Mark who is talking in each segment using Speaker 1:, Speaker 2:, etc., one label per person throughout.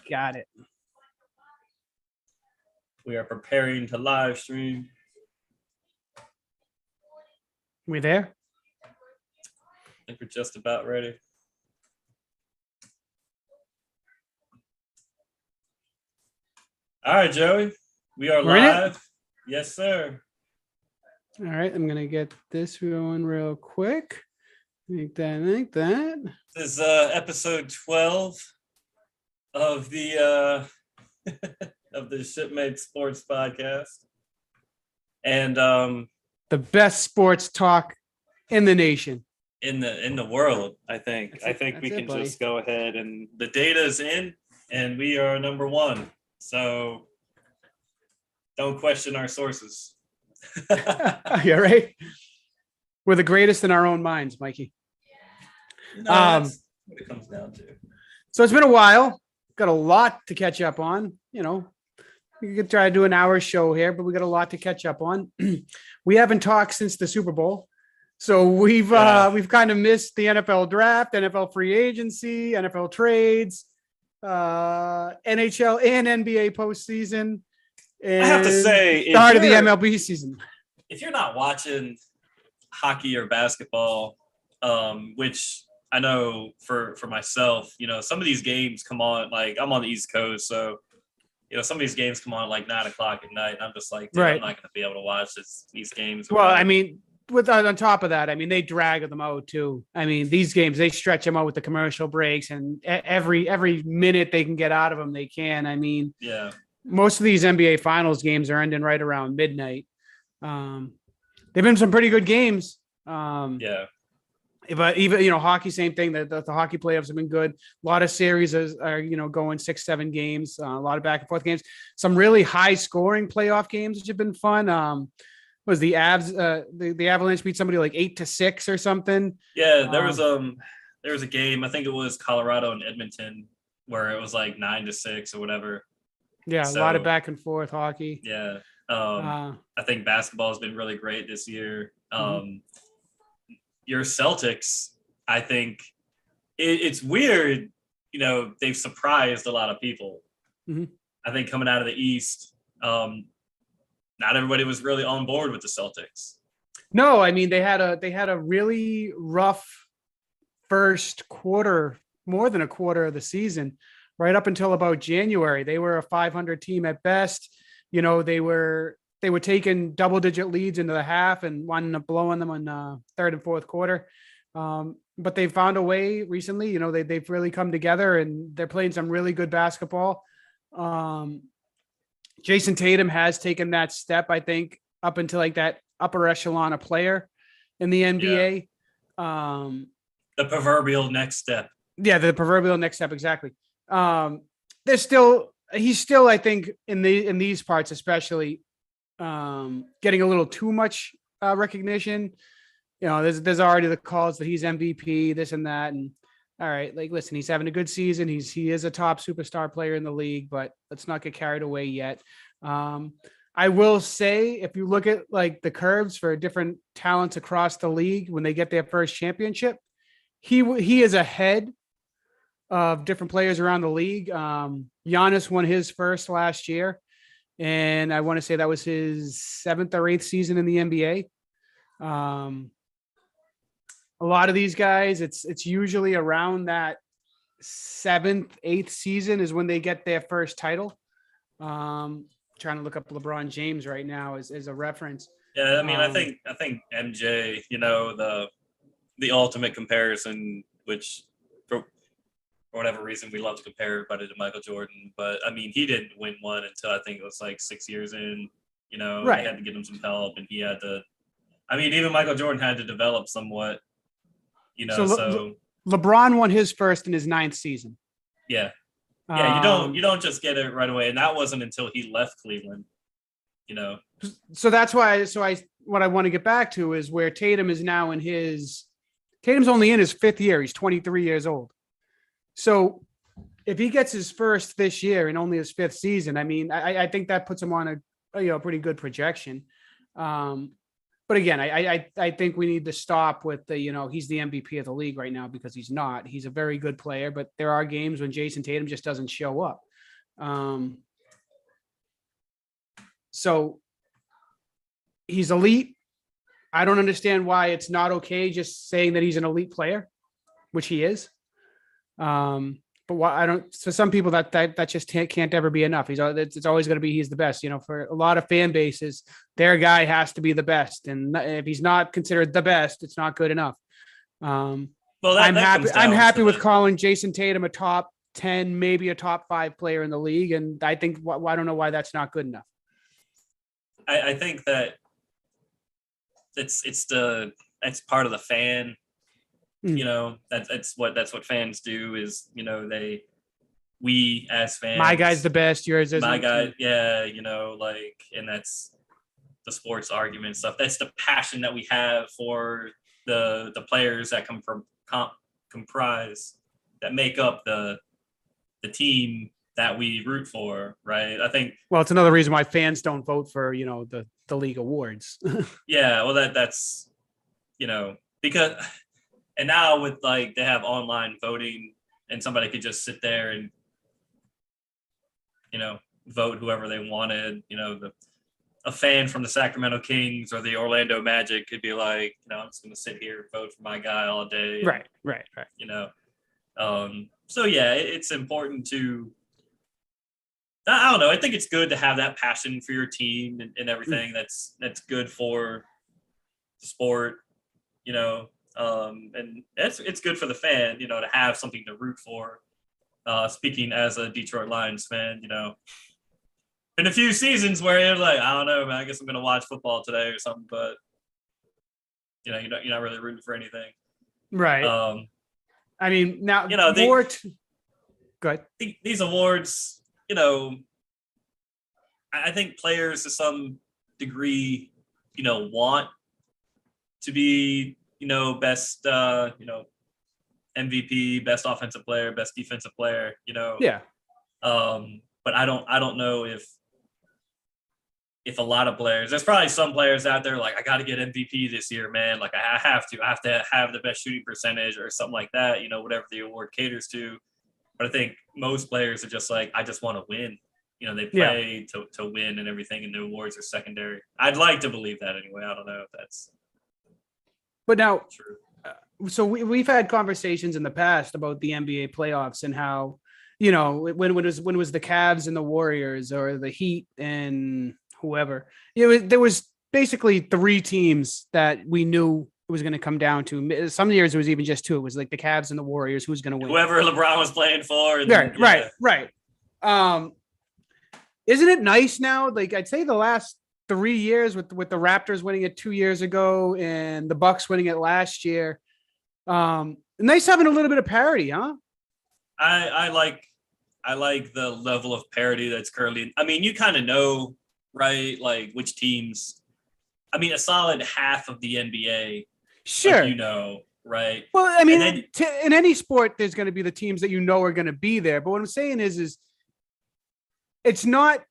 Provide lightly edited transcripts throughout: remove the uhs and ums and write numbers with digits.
Speaker 1: Got it.
Speaker 2: We are preparing to live stream.
Speaker 1: We there?
Speaker 2: I think we're just about ready. All right, Joey. We are
Speaker 1: We're in it?
Speaker 2: live. Yes, sir.
Speaker 1: All right, I'm gonna get this going real quick. Make that.
Speaker 2: This is episode 12 of the of the Shipmate Sports Podcast. And
Speaker 1: The best sports talk in the nation.
Speaker 2: in the world, I think.
Speaker 1: That's
Speaker 2: I
Speaker 1: it,
Speaker 2: think
Speaker 1: that's
Speaker 2: we
Speaker 1: it,
Speaker 2: can
Speaker 1: buddy.
Speaker 2: just go ahead, and the data is in, and we are number one. So don't question our sources.
Speaker 1: You're right. We're the greatest in our own minds, Mikey.
Speaker 2: No, that's what it comes down to.
Speaker 1: So it's been a while. Got a lot to catch up on. You know, we could try to do an hour show here, but we got a lot to catch up on. We haven't talked since the Super Bowl. So we've kind of missed the NFL draft, NFL free agency, NFL trades, NHL and NBA postseason. And
Speaker 2: I have to say,
Speaker 1: start of the MLB season.
Speaker 2: if you're not watching hockey or basketball, which I know for myself, you know, some of these games come on, like I'm on the East Coast, so you know, some of these games come on at like 9 o'clock at night, and I'm just like, dude,
Speaker 1: Right.
Speaker 2: I'm not going to be able to watch these games.
Speaker 1: Well, I mean, with on top of that, I mean, they drag them out too. I mean, these games, they stretch them out with the commercial breaks, and every minute they can get out of them, they can. I mean,
Speaker 2: yeah,
Speaker 1: most of these NBA Finals games are ending right around midnight. They've been some pretty good games.
Speaker 2: yeah,
Speaker 1: But even, you know, hockey, same thing. The hockey playoffs have been good. A lot of series are you know, going 6-7 games, a lot of back and forth games, some really high scoring playoff games, which have been fun. Was the Avs, the Avalanche beat somebody like 8-6 or something.
Speaker 2: yeah. There was a game, I think it was Colorado and Edmonton, where it was like 9-6 or whatever.
Speaker 1: Yeah, a lot of back and forth hockey.
Speaker 2: Yeah.
Speaker 1: Uh,
Speaker 2: I think basketball has been really great this year.
Speaker 1: Mhm.
Speaker 2: Your Celtics, I think it's weird, you know, they've surprised a lot of people.
Speaker 1: Mhm.
Speaker 2: I think coming out of the East, not everybody was really on board with the Celtics.
Speaker 1: No, I mean, they had a really rough first quarter, more than a quarter of the season, right up until about January. They were a 500 team at best. You know, they were taking double-digit leads into the half and wound up blowing them on third and fourth quarter. But they found a way recently. You know, they've really come together, and they're playing some really good basketball. Jason Tatum has taken that step, I think, up into like that upper echelon of player in the NBA.
Speaker 2: The proverbial next step.
Speaker 1: Yeah, the proverbial next step, exactly. He's still, I think, in these parts, especially, getting a little too much recognition. You know, there's already the calls that he's MVP, this and that, and all right, like, listen, he's having a good season. He is a top superstar player in the league, but let's not get carried away yet. I will say, if you look at like the curves for different talents across the league when they get their first championship, he is ahead of different players around the league. Giannis won his first last year, and I want to say that was his 7th or 8th season in the NBA. A lot of these guys, it's usually around that 7th, 8th season is when they get their first title. Trying to look up LeBron James right now as a reference.
Speaker 2: Yeah, I mean, I think MJ, you know, the ultimate comparison, which for whatever reason we love to compare everybody to Michael Jordan, but I mean, he didn't win one until I think it was like 6 years in. You know,
Speaker 1: Right.
Speaker 2: They had to get him some help, and he had to. I mean, even Michael Jordan had to develop somewhat. You know, so
Speaker 1: LeBron won his first in his 9th season.
Speaker 2: yeah. Yeah, you don't just get it right away, and that wasn't until he left Cleveland. You know,
Speaker 1: So that's why. What I want to get back to is where Tatum is now Tatum's only in his 5th year. He's 23 years old. So if he gets his first this year and only his 5th season, I mean, I think that puts him on a pretty good projection. But again, I think we need to stop with he's the MVP of the league right now, because he's not. He's a very good player, but there are games when Jason Tatum just doesn't show up. So he's elite. I don't understand why it's not okay just saying that he's an elite player, which he is. But why I don't. For some people, that just can't ever be enough. It's always going to be he's the best. You know, for a lot of fan bases, their guy has to be the best, and if he's not considered the best, it's not good enough.
Speaker 2: Well,
Speaker 1: I'm happy. I'm happy with
Speaker 2: the,
Speaker 1: calling Jason Tatum a top 10, maybe a top 5 player in the league, and I think I don't know why that's not good enough.
Speaker 2: I think that it's part of the fan. You know, that's what fans do is, you know, we as fans,
Speaker 1: my guy's the best, yours isn't.
Speaker 2: My guy, yeah, you know, like, and that's the sports argument stuff. That's the passion that we have for the players that comprise that make up the team that we root for, right? I think.
Speaker 1: Well, it's another reason why fans don't vote for, you know, the league awards.
Speaker 2: Yeah, well, that's, you know, because, and now with like they have online voting, and somebody could just sit there and, you know, vote whoever they wanted. You know, a fan from the Sacramento Kings or the Orlando Magic could be like, you know, I'm just going to sit here and vote for my guy all day. And,
Speaker 1: right.
Speaker 2: You know, so yeah, it's important to. I don't know. I think it's good to have that passion for your team and everything. That's good for the sport, you know, and it's good for the fan, you know, to have something to root for. Speaking as a Detroit Lions fan, you know, been a few seasons where you're like, I don't know, man, I guess I'm going to watch football today or something, but you know, you're not really rooting for anything.
Speaker 1: Right. I mean, now,
Speaker 2: you know,
Speaker 1: go ahead.
Speaker 2: These awards, you know, I think players to some degree, you know, want to be, you know, best, you know, MVP, best offensive player, best defensive player, you know.
Speaker 1: Yeah.
Speaker 2: But I don't know if a lot of players, there's probably some players out there like, I got to get MVP this year, man. Like I have to have the best shooting percentage or something like that, you know, whatever the award caters to. But I think most players are just like, I just want to win. You know, they play to win and everything, and the awards are secondary. I'd like to believe that anyway. I don't know if that's.
Speaker 1: But now,
Speaker 2: true.
Speaker 1: So we've had conversations in the past about the NBA playoffs and how, you know, when it was the Cavs and the Warriors or the Heat and whoever, you know, there was basically 3 teams that we knew it was going to come down to. Some years it was even just 2. It was like the Cavs and the Warriors. Who's going to win?
Speaker 2: Whoever LeBron was playing for.
Speaker 1: Right. Isn't it nice now? Like I'd say the last 3 years with the Raptors winning it 2 years ago and the Bucks winning it last year. Nice having a little bit of parity, huh?
Speaker 2: I like the level of parity that's currently. I mean, you kind of know, right? Like which teams. I mean, a solid half of the NBA.
Speaker 1: Sure.
Speaker 2: Like, you know, right?
Speaker 1: Well, I mean, in any sport, there's going to be the teams that you know are going to be there. But what I'm saying is it's not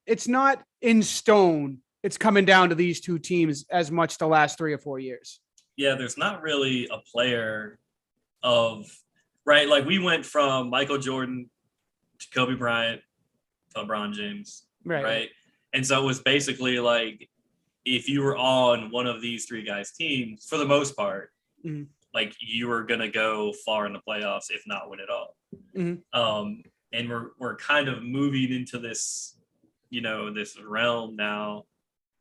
Speaker 1: in stone. It's coming down to these 2 teams as much the last 3 or 4 years.
Speaker 2: Yeah, there's not really a player of right. Like we went from Michael Jordan to Kobe Bryant to LeBron James, right? And so it was basically like if you were on one of these 3 guys' teams, for the most part, like you were gonna go far in the playoffs, if not win it all. And we're kind of moving into this, you know, this realm now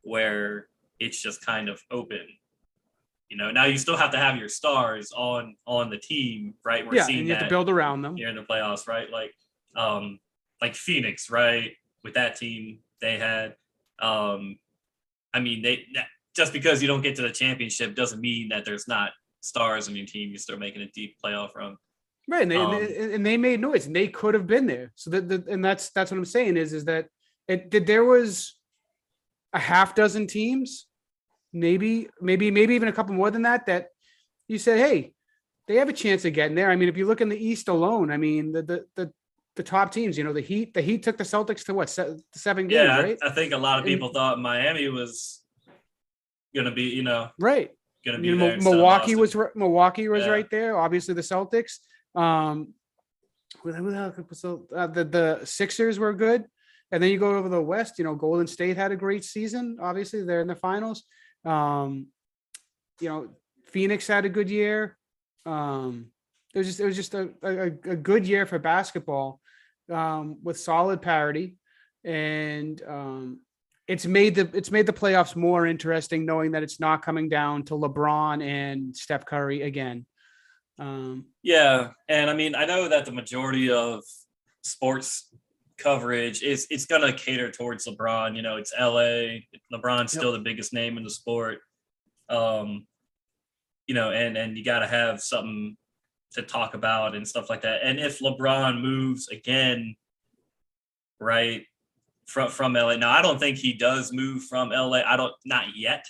Speaker 2: where it's just kind of open. You know, now you still have to have your stars on the team, right? We're seeing
Speaker 1: and you have to build around them
Speaker 2: here in the playoffs, right? Like Phoenix, right? With that team they had, I mean, just because you don't get to the championship doesn't mean that there's not stars on your team. You start making a deep playoff run,
Speaker 1: right? And they made noise, and they could have been there. So and that's what I'm saying is that there was a half dozen teams. Maybe even a couple more than that you said, hey, they have a chance of getting there. I mean, if you look in the East alone, I mean, the top teams, you know, the Heat took the Celtics to what, 7 games, right?
Speaker 2: I think a lot of people thought Miami was going to be, you know,
Speaker 1: right.
Speaker 2: Going to be there.
Speaker 1: Milwaukee was right there. Obviously the Celtics, the Sixers were good. And then you go over the West, Golden State had a great season. Obviously, they're in the finals. Um, Phoenix had a good year. It was just a good year for basketball, with solid parity, and it's made the playoffs more interesting, knowing that it's not coming down to LeBron and Steph Curry again.
Speaker 2: Yeah, and I mean, I know that the majority of sports coverage is it's gonna cater towards LeBron. It's LA. LeBron's still the biggest name in the sport. And you got to have something to talk about and stuff like that. And if LeBron moves again, right, from LA. Now, I don't think he does move from LA. Not yet.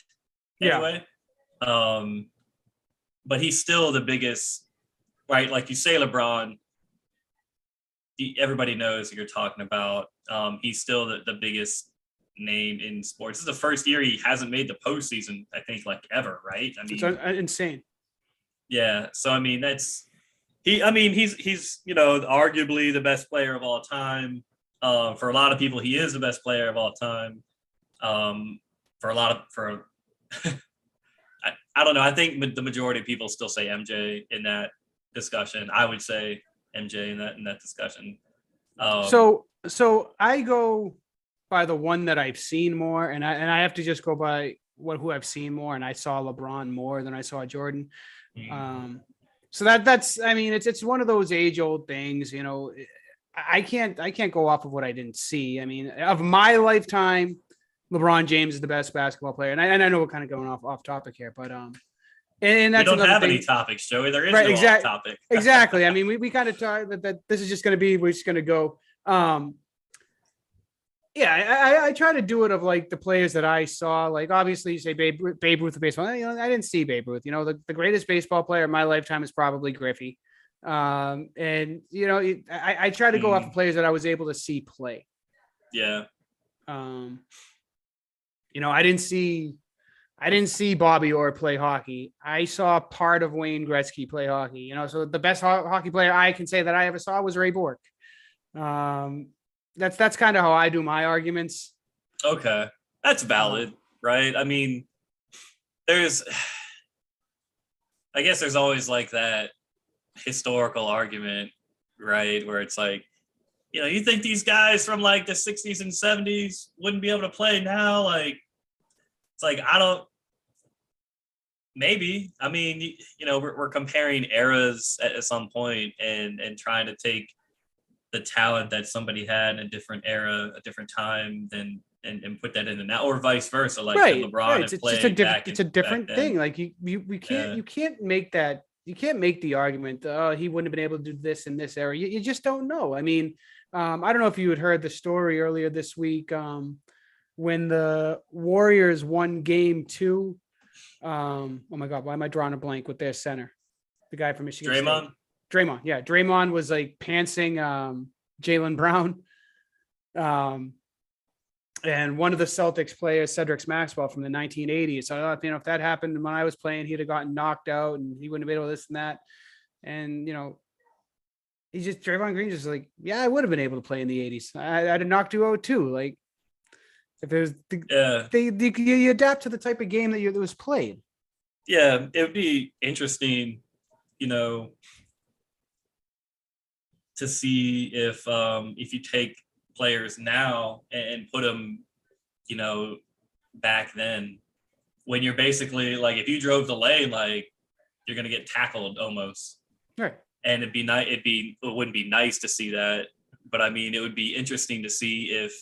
Speaker 2: Anyway. Yeah. But he's still the biggest, right? Like you say, LeBron, everybody knows who you're talking about. He's still the biggest name in sports. This is the first year he hasn't made the postseason, I think, like ever, right? I mean,
Speaker 1: it's insane.
Speaker 2: Yeah. So, I mean, he's arguably the best player of all time. For a lot of people, he is the best player of all time. I don't know. I think the majority of people still say MJ in that discussion. I would say MJ in that discussion.
Speaker 1: So I go by the one that I've seen more, and I have to just go by who I've seen more, and I saw LeBron more than I saw Jordan. So that's I mean, it's one of those age old things, I can't go off of what I didn't see. I mean, of my lifetime, LeBron James is the best basketball player, and I know we're kind of going off topic here, but and that's
Speaker 2: we don't have any topics, Joey. There is no off topic.
Speaker 1: Exactly. I mean, we kind of talk that this is just going to be, we're just going to go. Yeah, I try to do it of like the players that I saw. Like, obviously, you say Babe Ruth of baseball. I didn't see Babe Ruth. The greatest baseball player in my lifetime is probably Griffey. And I try to go off of players that I was able to see play.
Speaker 2: Yeah.
Speaker 1: I didn't see Bobby Orr play hockey. I saw part of Wayne Gretzky play hockey. So the best hockey player I can say that I ever saw was Ray Bourque. That's kind of how I do my arguments.
Speaker 2: Okay, that's valid, right? I mean, I guess there's always like that historical argument, right? Where it's like, you think these guys from like the 60s and 70s wouldn't be able to play now? Like, it's like, maybe. I mean, we're comparing eras at some point and trying to take the talent that somebody had in a different era, a different time, and put that in the now, or vice versa. Like LeBron,
Speaker 1: it's just a different, it's a different thing. Like you can't make that. You can't make the argument. Oh, he wouldn't have been able to do this in this era. You just don't know. I mean, I don't know if you had heard the story earlier this week when the Warriors won Game 2. Oh my God, why am I drawing a blank with their center? The guy from Michigan
Speaker 2: Draymond.
Speaker 1: State. Draymond was like pantsing Jaylen Brown. And one of the Celtics players, Cedric Maxwell from the 1980s. So, if that happened when I was playing, he'd have gotten knocked out and he wouldn't have been able to this and that. And, Draymond Green just like, yeah, I would have been able to play in the 80s. I'd have knocked you out too. Like, if there's you adapt to the type of game that was played.
Speaker 2: Yeah, it would be interesting, to see if you take players now and put them, back then, when you're basically like, if you drove the lane, like you're gonna get tackled almost.
Speaker 1: Right.
Speaker 2: And it wouldn't be nice to see that, but I mean, it would be interesting to see if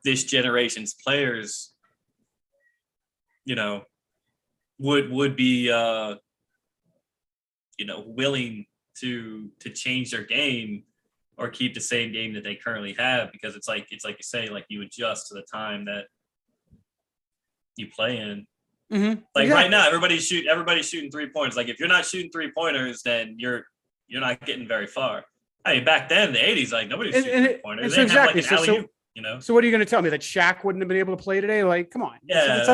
Speaker 2: this generation's players, would be willing to change their game or keep the same game that they currently have, because it's like you say, like you adjust to the time that you play in.
Speaker 1: Mm-hmm.
Speaker 2: Like right now, everybody's shooting 3 pointers. Like if you're not shooting 3-pointers, then you're not getting very far. I mean, back then in the 80s, like nobody's shooting 3-pointers.
Speaker 1: So exactly. So what are you going to tell me, that Shaq wouldn't have been able to play today? Like, come on.
Speaker 2: Yeah.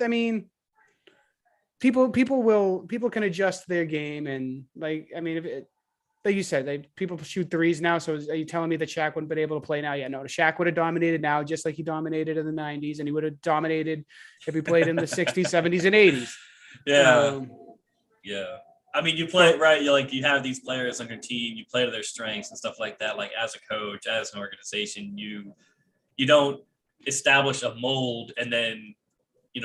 Speaker 1: I mean, people can adjust their game, and like, I mean, like you said, people shoot threes now. So are you telling me that Shaq wouldn't been able to play now? Yeah, no. Shaq would have dominated now, just like he dominated in the '90s, and he would have dominated if he played in the '60s, '70s, and '80s.
Speaker 2: Yeah.
Speaker 1: Um,
Speaker 2: Yeah. I mean, you play
Speaker 1: so
Speaker 2: right. You have these players on your team. You play to their strengths and stuff like that. Like as a coach, as an organization, you don't establish a mold and then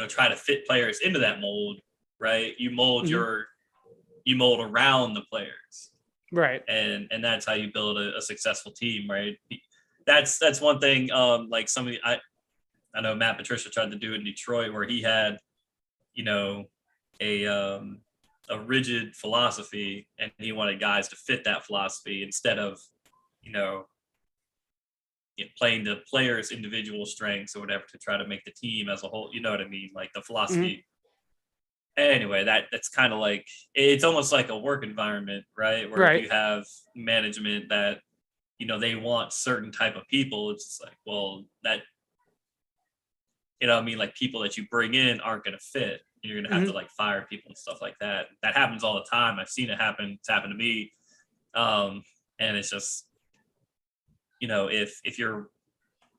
Speaker 2: try to fit players into that mold. Right.
Speaker 1: mhm,
Speaker 2: You mold around the players,
Speaker 1: right.
Speaker 2: and that's how you build a successful team. Right. That's one thing. Like I know Matt Patricia tried to do in Detroit where he had you know a a rigid philosophy, and he wanted guys to fit that philosophy instead of, you know, playing the players' individual strengths or whatever to try to make the team as a whole. You know what I mean? Like the
Speaker 1: Mhm,
Speaker 2: philosophy. Anyway, that's kind of like it's almost like a work environment, right? Where if
Speaker 1: right.
Speaker 2: you have management that they want certain type of people, it's just like, well, that what I mean, like people that you bring in aren't going to fit. You're going to have to
Speaker 1: Mhm,
Speaker 2: like fire people and stuff like that. That happens all the time. I've seen it happen. It's happened to me. Um, and it's just, if you're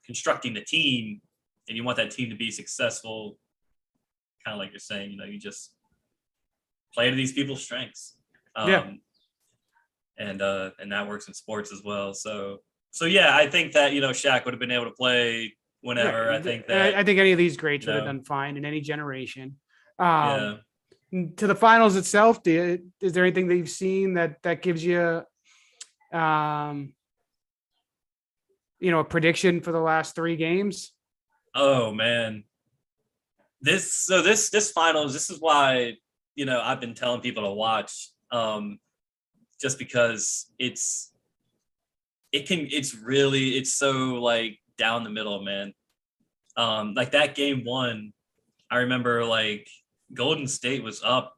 Speaker 2: constructing the team and you want that team to be successful, kind of like you're saying, you just play to these people's strengths.
Speaker 1: yeah.
Speaker 2: Um, and that works in sports as well. So yeah, I think that, Shaq would have been able to play
Speaker 1: Right.
Speaker 2: whenever. I think
Speaker 1: And
Speaker 2: that,
Speaker 1: I think any of these greats
Speaker 2: you
Speaker 1: would have
Speaker 2: know,
Speaker 1: done fine in any generation. Um,
Speaker 2: yeah.
Speaker 1: to the finals itself, is there anything that you've seen that gives you, um, a prediction for the last three games?
Speaker 2: Oh man, this finals, this is why I've been telling people to watch, just because it's so like down the middle, man. Like that game one, I remember like Golden State was up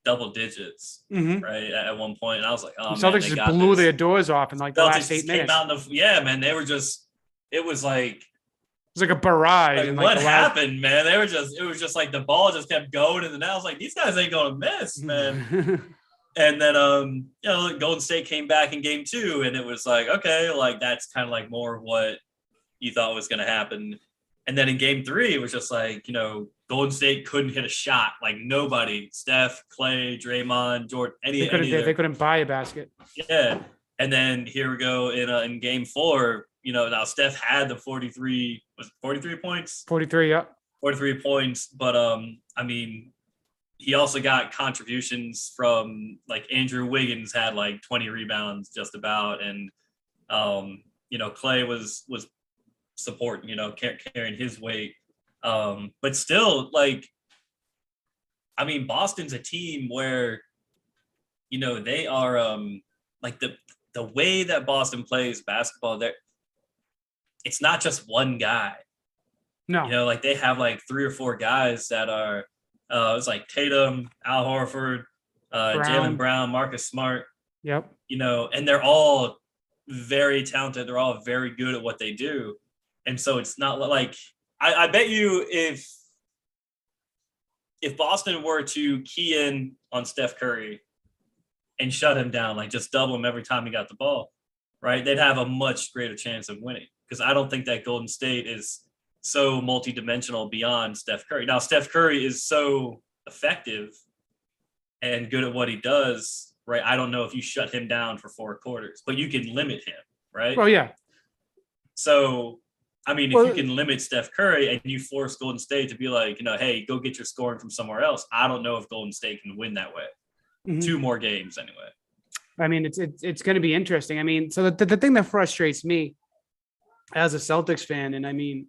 Speaker 2: double digits,
Speaker 1: Mm-hmm.
Speaker 2: right, at one point, and I was like,
Speaker 1: The
Speaker 2: oh man,
Speaker 1: Celtics
Speaker 2: they
Speaker 1: just
Speaker 2: got
Speaker 1: blew
Speaker 2: this.
Speaker 1: their doors off in like the
Speaker 2: Celtics
Speaker 1: last
Speaker 2: just
Speaker 1: eight
Speaker 2: came
Speaker 1: minutes.
Speaker 2: out yeah, man, they were just it was
Speaker 1: It was like a barrage
Speaker 2: like
Speaker 1: in like
Speaker 2: what
Speaker 1: the last.
Speaker 2: happened, man? It was just like the ball just kept going in the net. I was like, these guys ain't gonna miss, man. And then Golden State came back in game two, and it was like, okay, like that's kind of like more of what you thought was gonna happen. And then in game three, it was just like, Golden State couldn't hit a shot. Like nobody, Steph, Clay, Draymond, Jordan,
Speaker 1: they couldn't.
Speaker 2: any of
Speaker 1: They
Speaker 2: their
Speaker 1: couldn't buy a basket.
Speaker 2: yeah. And then here we go in game four. Now Steph had the 43 points,
Speaker 1: 43. Yeah.
Speaker 2: 43 points, but I mean, he also got contributions from like Andrew Wiggins had like 20 rebounds just about, and Clay was supporting, carrying his weight. But still, like, I mean, Boston's a team where they are like the way that Boston plays basketball. There, it's not just one guy.
Speaker 1: No.
Speaker 2: Like they have like three or four guys that are. It's like Tatum, Al Horford, Jalen
Speaker 1: Brown.
Speaker 2: Brown, Marcus Smart.
Speaker 1: Yep.
Speaker 2: And they're all very talented. They're all very good at what they do, and so it's not like I bet you if Boston were to key in on Steph Curry and shut him down, like just double him every time he got the ball, right? They'd have a much greater chance of winning, because I don't think that Golden State is so multidimensional beyond Steph Curry. Now, Steph Curry is so effective and good at what he does, right? I don't know if you shut him down for four quarters, but you can limit him, right?
Speaker 1: Well, yeah.
Speaker 2: So, I mean, if you
Speaker 1: Well,
Speaker 2: can limit Steph Curry and you force Golden State to be like, hey, go get your scoring from somewhere else, I don't know if Golden State can win that way.
Speaker 1: mhm.
Speaker 2: Two more games anyway.
Speaker 1: I mean, it's going to be interesting. I mean, so the thing that frustrates me as a Celtics fan, and I mean,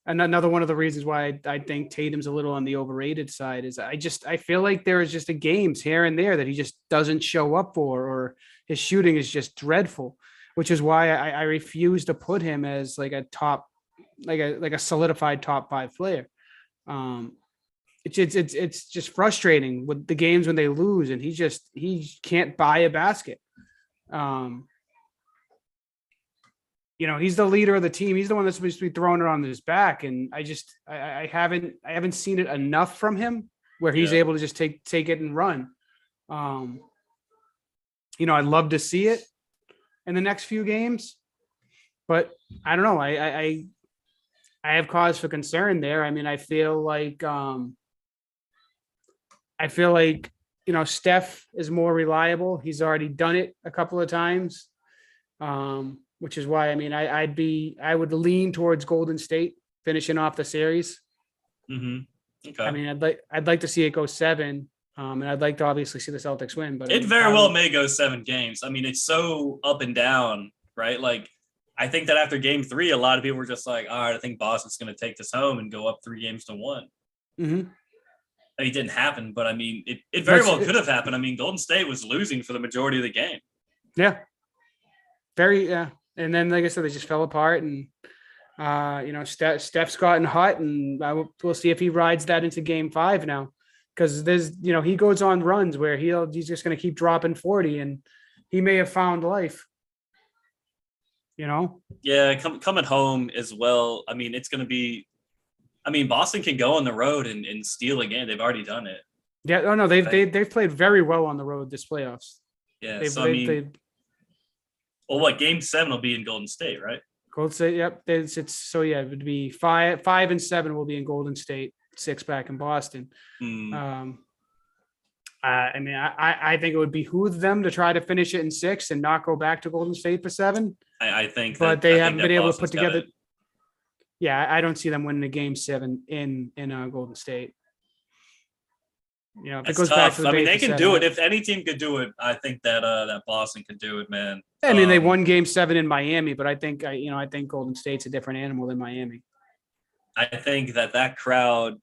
Speaker 1: another one of the reasons why I think Tatum's a little on the overrated side is I feel like there is just a games here and there that he just doesn't show up for, or his shooting is just dreadful, which is why I refuse to put him as like a top, like a solidified top five player. Um, it's just frustrating with the games when they lose and he can't buy a basket. Um, he's the leader of the team. He's the one that's supposed to be throwing it on his back. And I haven't seen it enough from him where he's
Speaker 2: Yeah.
Speaker 1: able to just take it and run. I'd love to see it in the next few games, but I don't know. I have cause for concern there. I mean, I feel like, Steph is more reliable. He's already done it a couple of times, which is why, I mean, I would lean towards Golden State finishing off the series.
Speaker 2: Okay.
Speaker 1: I mean, I'd like to see it go 7, and I'd like to obviously see the Celtics win. But
Speaker 2: it very well may go 7 games. I mean, it's so up and down, right? Like, I think that after Game 3, a lot of people were just like, all right, I think Boston's going to take this home and go up 3-1.
Speaker 1: Mm-hmm.
Speaker 2: I mean, it didn't happen, but I mean, it very well could have happened. I mean, Golden State was losing for the majority of the game.
Speaker 1: Yeah. Yeah. And then, like I said, they just fell apart, and Steph's gotten hot, and we'll see if he rides that into Game 5 now, because there's, he goes on runs where he's just going to keep dropping 40, and he may have found life.
Speaker 2: Yeah, coming home as well. I mean, it's going to be. I mean, Boston can go on the road and steal again. They've already done it.
Speaker 1: Yeah. Oh no, they've played very well on the road this playoffs.
Speaker 2: Yeah. Game 7 will be in Golden State, right?
Speaker 1: Golden State. Yep. It would be 5 and 7 will be in Golden State, 6 back in Boston. I mean, I think it would behoove them to try to finish it in 6 and not go back to Golden State for 7.
Speaker 2: I think,
Speaker 1: but they haven't been able to put together. Yeah, I don't see them winning a Game 7 in Golden State. If it goes back to the
Speaker 2: they can do it. If any team could do it, I think that Boston could do it, man.
Speaker 1: I mean, they won Game 7 in Miami, but I think Golden State's a different animal than Miami.
Speaker 2: I think that crowd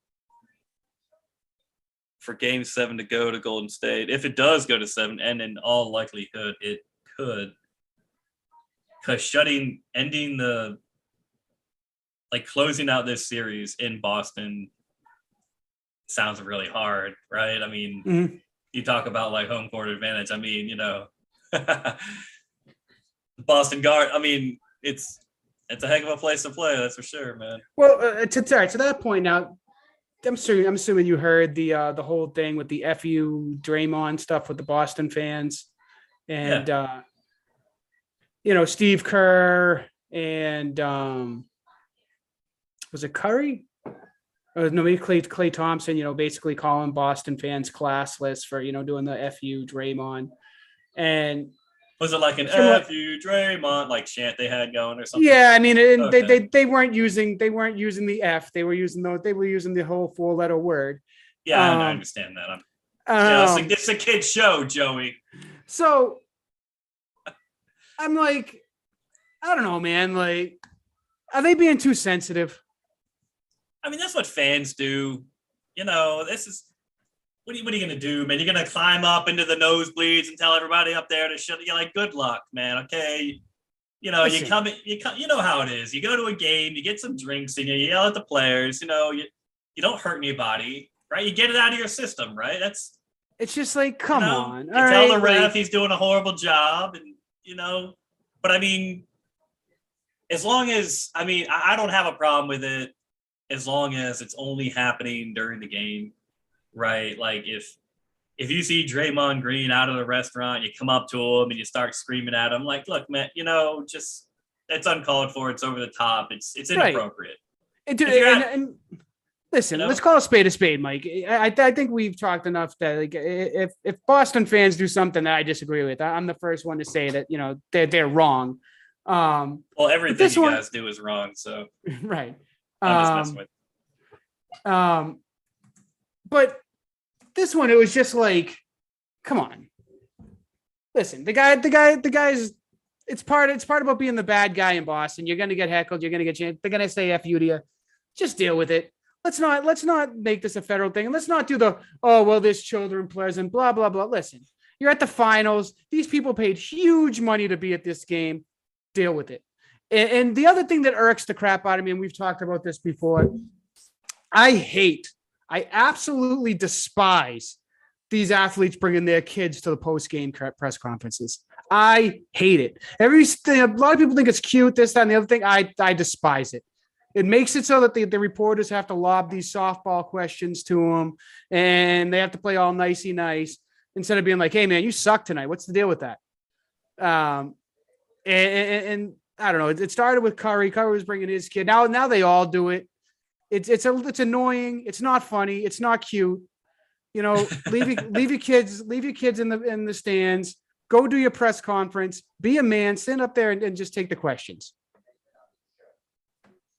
Speaker 2: for Game 7 to go to Golden State, if it does go to 7, and in all likelihood it could, because closing out this series in Boston sounds really hard, right? I mean, You talk about home court advantage. I mean, Boston Guard. I mean, it's a heck of a place to play. That's for sure, man.
Speaker 1: Well, to that point now, I'm assuming you heard the whole thing with the FU Draymond stuff with the Boston fans, and Steve Kerr and was it Curry? Klay Thompson, basically calling Boston fans classless for, doing the FU Draymond. And
Speaker 2: was it like an FU Draymond chant they had going or something?
Speaker 1: Yeah, I mean, they weren't using the F. They were using the whole 4-letter word.
Speaker 2: Yeah, I understand that. It's a kid's show, Joey.
Speaker 1: So I'm like, I don't know, man. Are they being too sensitive?
Speaker 2: I mean, that's what fans do. This is what are you going to do, man? You're going to climb up into the nosebleeds and tell everybody up there to shut. You're like, good luck, man. Okay, you know how it is. You go to a game, you get some drinks, and you yell at the players. You don't hurt anybody, right? You get it out of your system, right?
Speaker 1: It's just come on.
Speaker 2: You tell the ref he's doing a horrible job, and But I mean, as long as I don't have a problem with it. As long as it's only happening during the game, right? If you see Draymond Green out of the restaurant, you come up to him and you start screaming at him, look, man, just it's uncalled for. It's over the top. It's inappropriate.
Speaker 1: Right. And listen, let's call a spade, Mike. I think we've talked enough that if Boston fans do something that I disagree with, I'm the first one to say that they're wrong.
Speaker 2: Well, everything you guys do is wrong. So
Speaker 1: right.
Speaker 2: I'm just messing with.
Speaker 1: But this one, it was just come on. Listen, the guy's. It's part about being the bad guy in Boston. You're gonna get heckled. You're gonna get. They're gonna say "f you" to you. Just deal with it. Let's not make this a federal thing. Let's not do there's children players and blah blah blah. Listen, you're at the finals. These people paid huge money to be at this game. Deal with it. And the other thing that irks the crap out of me, and we've talked about this before, I absolutely despise these athletes bringing their kids to the post-game press conferences. I hate it. A lot of people think it's cute, this, that, and the other thing. I despise it. It makes it so that the reporters have to lob these softball questions to them, and they have to play all nicey nice instead of being like, hey, man, you suck tonight. What's the deal with that? Um, and I don't know. It started with Curry. Curry was bringing his kid. Now they all do it. It's annoying. It's not funny. It's not cute. You know, leave your kids in the stands. Go do your press conference. Be a man. Stand up there and just take the questions.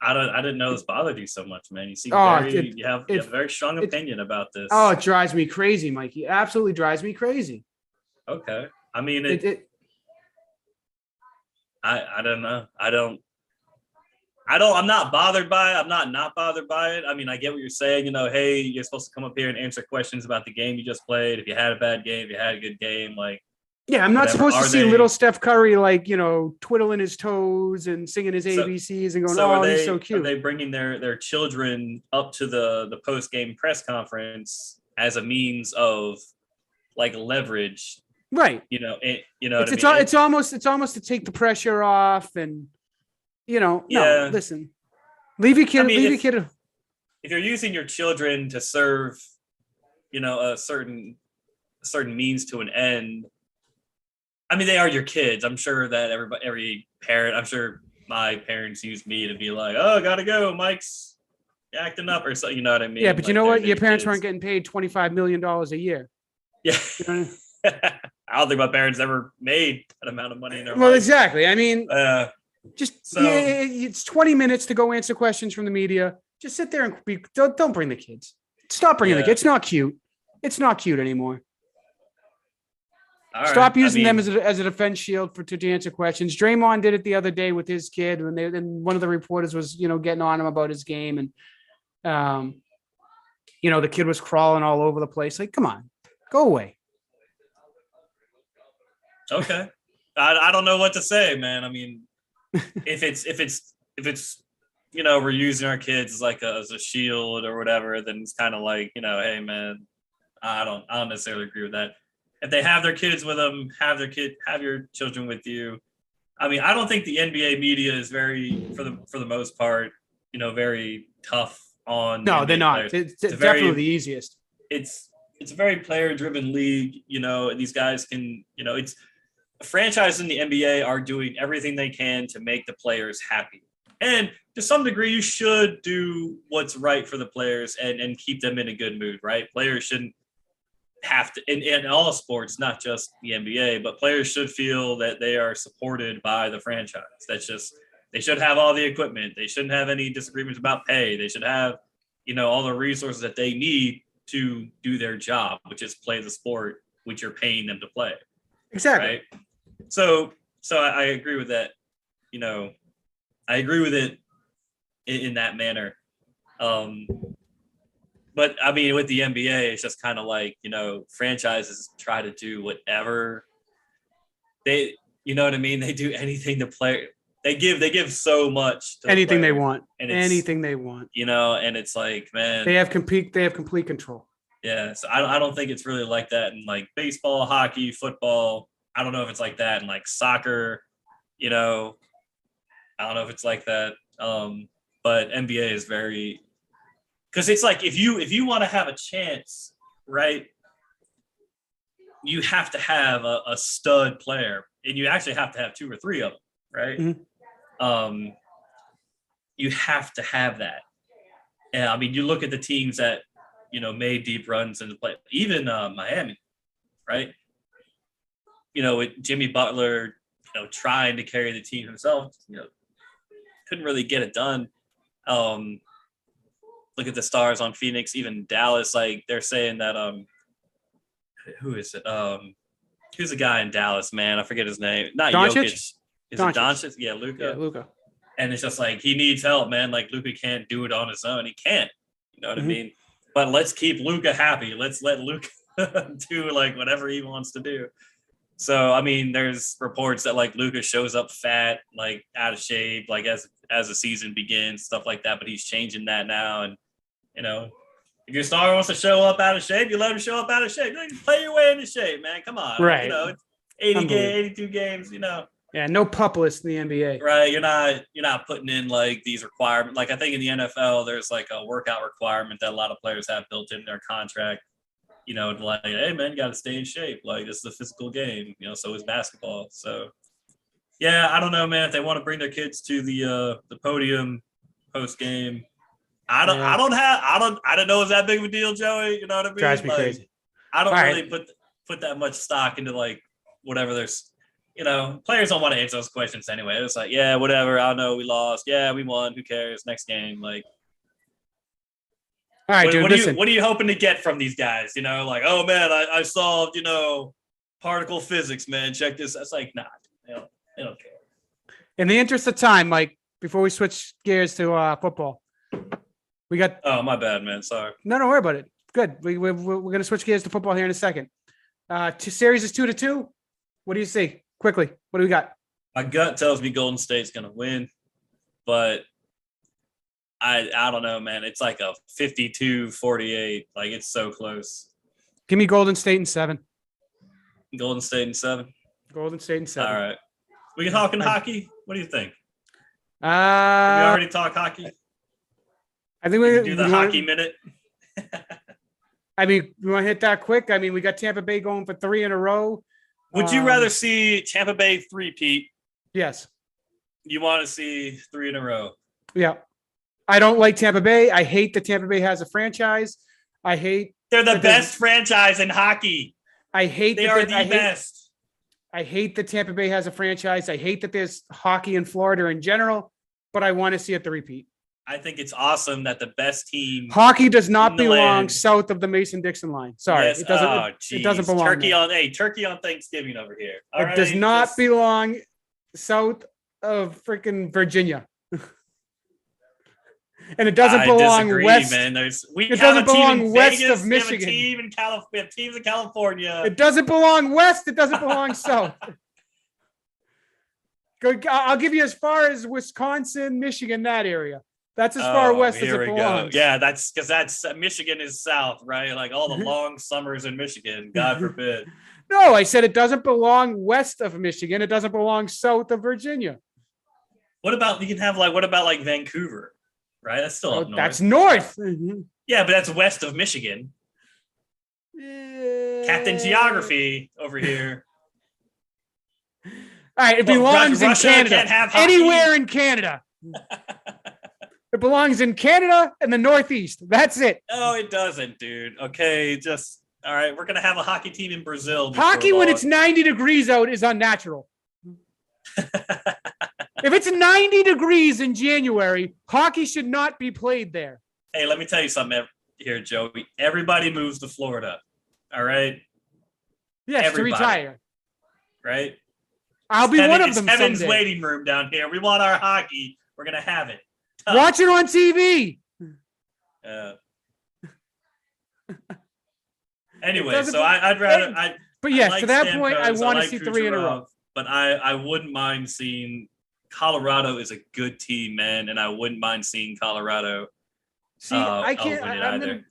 Speaker 2: I didn't know this bothered you so much, man. You seem you have a very strong opinion about this.
Speaker 1: Oh, it drives me crazy, Mikey. It absolutely drives me crazy.
Speaker 2: Okay. I mean, I don't know. I'm not bothered by it. I'm not bothered by it. I mean, I get what you're saying. You know, hey, you're supposed to come up here and answer questions about the game you just played. If you had a bad game, if you had a good game, like.
Speaker 1: Yeah, I'm not supposed to see little Steph Curry, like, you know, twiddling his toes and singing his ABCs and going, "Oh, he's so cute."
Speaker 2: Are they bringing their children up to the post game press conference as a means of like leverage?
Speaker 1: Right.
Speaker 2: You know,
Speaker 1: it's almost to take the pressure off, and no, listen, leave your kid.
Speaker 2: If you're using your children to serve, you know, a certain means to an end. I mean, they are your kids. I'm sure that every parent, I'm sure my parents use me to be like, "Oh, gotta go. Mike's acting up," or so. You know what I mean?
Speaker 1: Yeah, but you know what? Your parents weren't getting paid $25 million a year.
Speaker 2: Yeah. You know what I mean? I don't think my parents ever made that amount of money in their life.
Speaker 1: Well, exactly. I mean,
Speaker 2: so
Speaker 1: it's 20 minutes to go answer questions from the media. Just sit there and don't bring the kids. Stop bringing the kids. It's not cute. It's not cute anymore. Stop using them as a defense shield to answer questions. Draymond did it the other day with his kid and one of the reporters was, getting on him about his game. And, the kid was crawling all over the place. Like, come on, go away.
Speaker 2: Okay. I don't know what to say, man. I mean, if it's, we're using our kids as like as a shield or whatever, then it's kind of like, hey man, I don't necessarily agree with that. If they have their kids with them, have your children with you. I mean, I don't think the NBA media is very, for the most part, very tough on.
Speaker 1: No, they're not. It's definitely the easiest.
Speaker 2: It's a very player-driven league. These guys can, it's franchises in the NBA are doing everything they can to make the players happy. And to some degree, you should do what's right for the players and keep them in a good mood, right? Players shouldn't have to in all sports, not just the NBA, but players should feel that they are supported by the franchise. They should have all the equipment. They shouldn't have any disagreements about pay. They should have, all the resources that they need to do their job, which is play the sport which you're paying them to play.
Speaker 1: Exactly.
Speaker 2: Right. So I agree with that. I agree with it in that manner. But I mean, with the NBA, it's just kind of like, franchises try to do whatever they, you know what I mean? They do anything to play. They give so much to
Speaker 1: anything
Speaker 2: the
Speaker 1: they want, anything they want,
Speaker 2: and it's like, man,
Speaker 1: they have complete control.
Speaker 2: Yeah. So I don't think it's really like that in like baseball, hockey, football. I don't know if it's like that in like soccer, I don't know if it's like that. But NBA is very, because it's like if you want to have a chance, right, you have to have a stud player, and you actually have to have two or three of them, right? Mm-hmm. You have to have that. And I mean, you look at the teams that made deep runs in the play, even Miami, right? With Jimmy Butler, trying to carry the team himself, couldn't really get it done. Look at the stars on Phoenix, even Dallas. Like they're saying that who is it? Who's the guy in Dallas, man? I forget his name. Not
Speaker 1: Doncic?
Speaker 2: Jokic. Is it Doncic? Yeah, Luka.
Speaker 1: Yeah, Luka.
Speaker 2: And it's just like he needs help, man. Like Luka can't do it on his own. He can't. You know what I mean? But let's keep Luka happy. Let's let Luka do like whatever he wants to do. So I mean, there's reports that like Luka shows up fat, like out of shape, like as the season begins, stuff like that. But he's changing that now, and if your star wants to show up out of shape, you let him show up out of shape. You play your way into shape, man. Come on,
Speaker 1: right?
Speaker 2: It's 82 games,
Speaker 1: Yeah, no pup list in the NBA.
Speaker 2: Right, you're not putting in like these requirements. Like I think in the NFL, there's like a workout requirement that a lot of players have built in their contract. like, hey man, you got to stay in shape. Like this is a physical game, so is basketball. So yeah, I don't know, man. If they want to bring their kids to the podium post game, I don't
Speaker 1: Yeah.
Speaker 2: I don't have I don't know it's that big of a deal, Joey. You know what I mean?
Speaker 1: Drives me
Speaker 2: Like,
Speaker 1: crazy.
Speaker 2: I don't
Speaker 1: All
Speaker 2: really
Speaker 1: right.
Speaker 2: put that much stock into like whatever there's players don't want to answer those questions anyway. It's like, yeah, whatever. I don't know, we lost. Yeah, we won. Who cares? Next game. Like,
Speaker 1: All right, dude. Listen.
Speaker 2: what are you hoping to get from these guys? Like, oh man, I solved, particle physics, man. Check this. That's like, nah, they don't care.
Speaker 1: In the interest of time, Mike, before we switch gears to football, we got.
Speaker 2: Oh, my bad, man. Sorry.
Speaker 1: No, don't worry about it. Good. We're going to switch gears to football here in a second. Series is 2-2. What do you see? Quickly, what do we got?
Speaker 2: My gut tells me Golden State's going to win, but I don't know, man. It's like a 52-48. Like, it's so close.
Speaker 1: Give me Golden State in 7.
Speaker 2: Golden State in 7.
Speaker 1: Golden State in 7.
Speaker 2: All right. We can talk in hockey. What do you think? We
Speaker 1: Uh,
Speaker 2: already talk hockey.
Speaker 1: I think
Speaker 2: We
Speaker 1: we
Speaker 2: can do the hockey minute.
Speaker 1: I mean, we want to hit that quick. I mean, we got Tampa Bay going for 3 in a row.
Speaker 2: Would you rather see Tampa Bay three-peat?
Speaker 1: Yes.
Speaker 2: You want to see 3 in a row?
Speaker 1: Yeah. I don't like Tampa Bay. I hate that Tampa Bay has a franchise. I hate.
Speaker 2: They're the
Speaker 1: But
Speaker 2: best franchise in hockey.
Speaker 1: I hate.
Speaker 2: They
Speaker 1: that
Speaker 2: are the best.
Speaker 1: I hate that Tampa Bay has a franchise. I hate that there's hockey in Florida in general, but I want to see it the repeat.
Speaker 2: I think it's awesome that the best team.
Speaker 1: Hockey does not
Speaker 2: in the
Speaker 1: belong
Speaker 2: land.
Speaker 1: south of the Mason-Dixon line. Sorry,
Speaker 2: Yes.
Speaker 1: it doesn't.
Speaker 2: Oh,
Speaker 1: it doesn't belong.
Speaker 2: Turkey
Speaker 1: there.
Speaker 2: turkey on Thanksgiving over here. All
Speaker 1: It
Speaker 2: right?
Speaker 1: does not
Speaker 2: Just-
Speaker 1: belong south of freaking Virginia. And it doesn't
Speaker 2: I
Speaker 1: belong
Speaker 2: disagree,
Speaker 1: west.
Speaker 2: man. We
Speaker 1: It
Speaker 2: have
Speaker 1: doesn't
Speaker 2: a team in
Speaker 1: belong west
Speaker 2: Vegas,
Speaker 1: of
Speaker 2: we have a
Speaker 1: Michigan.
Speaker 2: team in we have teams in California.
Speaker 1: It doesn't belong west. It doesn't belong south. I'll give you as far as Wisconsin, Michigan, that area. That's as far west as
Speaker 2: here
Speaker 1: it
Speaker 2: we
Speaker 1: belongs.
Speaker 2: go. Yeah, that's because Michigan is south, right? Like all the long summers in Michigan. God forbid.
Speaker 1: No, I said it doesn't belong west of Michigan. It doesn't belong south of Virginia.
Speaker 2: What about like Vancouver, right? That's still
Speaker 1: Oh,
Speaker 2: up north.
Speaker 1: that's north.
Speaker 2: Yeah, but that's west of Michigan. Captain Geography over here.
Speaker 1: All right, it
Speaker 2: Well,
Speaker 1: belongs in
Speaker 2: Russia
Speaker 1: Canada.
Speaker 2: can't have hockey.
Speaker 1: Anywhere in Canada. It belongs in Canada and the Northeast. That's it.
Speaker 2: No, it doesn't, dude. Okay, just all right. We're gonna have a hockey team in Brazil. before
Speaker 1: Hockey when
Speaker 2: long.
Speaker 1: it's 90 degrees out is unnatural. If it's 90 degrees in January, hockey should not be played there.
Speaker 2: Hey, let me tell you something here, Joey. Everybody moves to Florida. All right,
Speaker 1: Yes,
Speaker 2: Everybody.
Speaker 1: to retire.
Speaker 2: right.
Speaker 1: I'll be one of them
Speaker 2: Heaven's
Speaker 1: someday.
Speaker 2: waiting room down here. We want our hockey. We're gonna have it.
Speaker 1: Watch it on TV.
Speaker 2: Anyway,
Speaker 1: doesn't
Speaker 2: so I'd rather.
Speaker 1: But yes,
Speaker 2: like
Speaker 1: to that point, I
Speaker 2: Stamkos,
Speaker 1: want to
Speaker 2: like
Speaker 1: see 3 in a row.
Speaker 2: Kucherov, But I wouldn't mind seeing Colorado is a good team, man, and I wouldn't mind seeing Colorado.
Speaker 1: See, I can't.
Speaker 2: win it
Speaker 1: I'm
Speaker 2: either.
Speaker 1: gonna,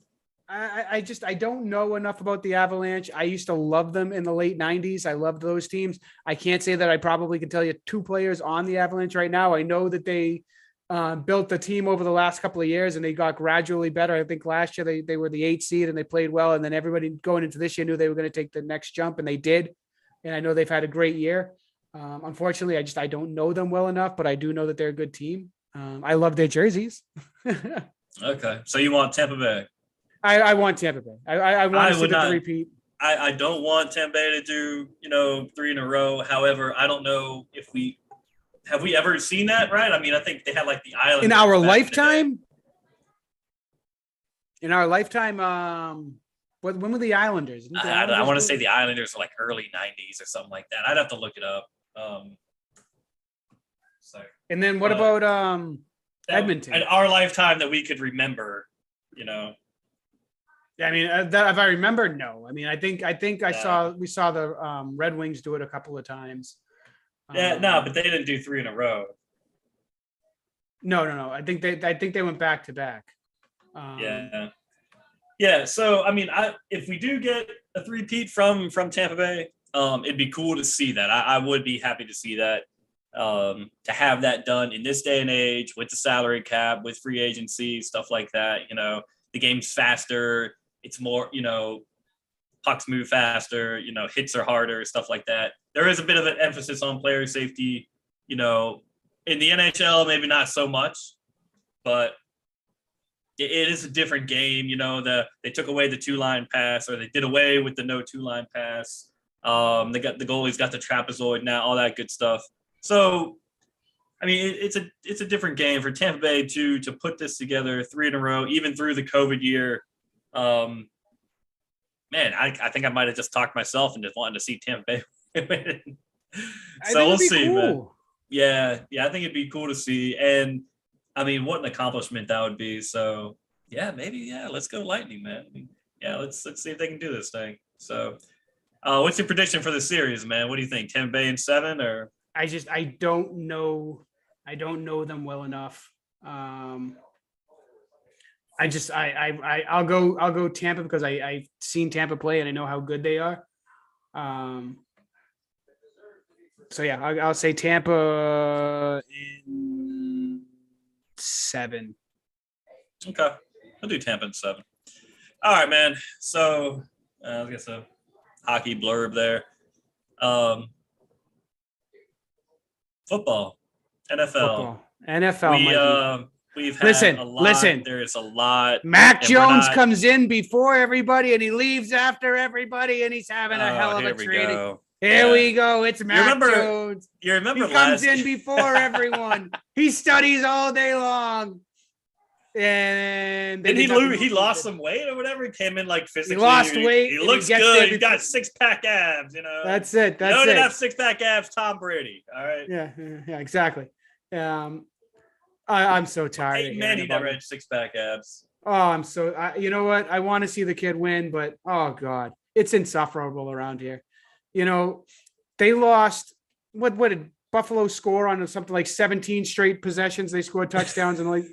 Speaker 1: I don't know enough about the Avalanche. I used to love them in the late 90s. I loved those teams. I can't say that I probably can tell you 2 players on the Avalanche right now. I know that they built the team over the last couple of years and they got gradually better. I think last year they were the 8th seed and they played well. And then everybody going into this year knew they were going to take the next jump and they did. And I know they've had a great year. Unfortunately, I don't know them well enough, but I do know that they're a good team. I love their jerseys.
Speaker 2: Okay, so you want Tampa Bay?
Speaker 1: I want Tampa Bay. I want to see
Speaker 2: would
Speaker 1: the
Speaker 2: not.
Speaker 1: repeat.
Speaker 2: I don't want Tampa Bay to do 3 in a row. However, I don't know if we ever seen that, right? I mean, I think they had like the Islanders
Speaker 1: In our
Speaker 2: back in the day.
Speaker 1: lifetime. In our lifetime, when were the Islanders? Didn't the
Speaker 2: I
Speaker 1: Islanders
Speaker 2: want to
Speaker 1: do
Speaker 2: say
Speaker 1: it?
Speaker 2: the Islanders are like early '90s or something like that. I'd have to look it up. So
Speaker 1: And then what
Speaker 2: uh,
Speaker 1: about
Speaker 2: that-
Speaker 1: Edmonton?
Speaker 2: in our lifetime that we could remember,
Speaker 1: I mean, if I remember, no. I mean, I think we saw the Red Wings do it a couple of times.
Speaker 2: Yeah, no, but they didn't do 3 in a row.
Speaker 1: No. I think they went back to back.
Speaker 2: Yeah. So I mean, if we do get a three-peat from Tampa Bay, it'd be cool to see that. I would be happy to see that. To have that done in this day and age with the salary cap, with free agency, stuff like that. The game's faster. It's more, pucks move faster, hits are harder, stuff like that. There is a bit of an emphasis on player safety, in the NHL, maybe not so much, but it is a different game. They took away the 2-line pass, or they did away with the no 2-line pass. They got the goalie's got the trapezoid now, all that good stuff. So, I mean, it's a different game for Tampa Bay to put this together 3 in a row, even through the COVID year. Man, I think I might have just talked myself into wanting to see Tampa Bay win. So we'll see, cool. Man. Yeah, I think it'd be cool to see. And I mean, what an accomplishment that would be. So yeah, maybe, let's go Lightning, man. I mean, let's see if they can do this thing. So what's your prediction for the series, man? What do you think? Tampa Bay in 7 or?
Speaker 1: I don't know. I don't know them well enough. I'll go Tampa because I've seen Tampa play and I know how good they are. So yeah, I'll say Tampa in 7.
Speaker 2: Okay, I'll do Tampa in 7. All right, man. So I guess a hockey blurb there. Football, NFL. We've had a lot.
Speaker 1: Listen.
Speaker 2: There is a lot.
Speaker 1: Mac Jones comes in before everybody and he leaves after everybody, and he's having a hell of a training. Here we go. It's Mac Jones.
Speaker 2: You remember
Speaker 1: he comes in before everyone. He studies all day long. And
Speaker 2: then he lost some weight or whatever. He came in like physically.
Speaker 1: He lost weight.
Speaker 2: He looks good. He's got 6-pack abs,
Speaker 1: That's it.
Speaker 2: That's it. Have 6-pack abs, Tom Brady. All right.
Speaker 1: Yeah, exactly. I'm so tired.
Speaker 2: Hey, man, he never had 6-pack abs.
Speaker 1: Oh, I'm so. You know what? I want to see the kid win, but oh god, it's insufferable around here. They lost. What did Buffalo score on something like 17 straight possessions? They scored touchdowns and like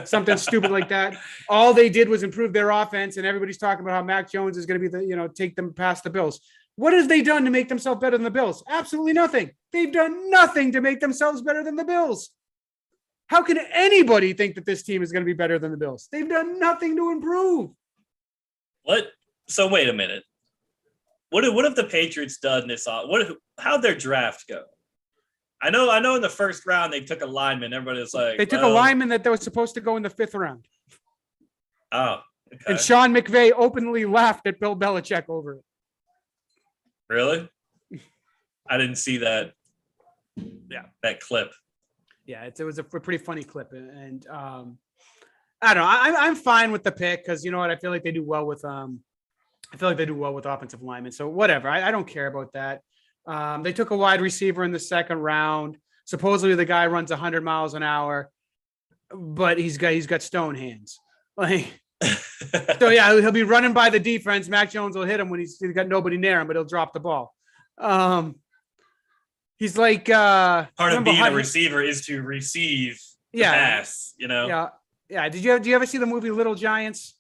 Speaker 1: something stupid like that. All they did was improve their offense, and everybody's talking about how Mac Jones is going to be take them past the Bills. What have they done to make themselves better than the Bills? Absolutely nothing. They've done nothing to make themselves better than the Bills. How can anybody think that this team is going to be better than the Bills? They've done nothing to improve.
Speaker 2: What? So wait a minute. What have the Patriots done this? How'd their draft go? I know. In the first round they took a lineman. Everybody was like,
Speaker 1: they took a lineman that was supposed to go in the 5th round.
Speaker 2: Oh, okay.
Speaker 1: And Sean McVay openly laughed at Bill Belichick over it.
Speaker 2: Really? I didn't see that.
Speaker 1: Yeah,
Speaker 2: that clip.
Speaker 1: Yeah, it was a pretty funny clip, and I don't know. I'm fine with the pick because you know what? I feel like they do well with offensive linemen. So whatever. I don't care about that. They took a wide receiver in the 2nd round. Supposedly the guy runs 100 miles an hour, but he's got stone hands. Like, so yeah, he'll be running by the defense. Mac Jones will hit him when he's got nobody near him, but he'll drop the ball. He's like
Speaker 2: part of being a receiver is to receive the pass,
Speaker 1: Yeah. Do you ever see the movie Little Giants?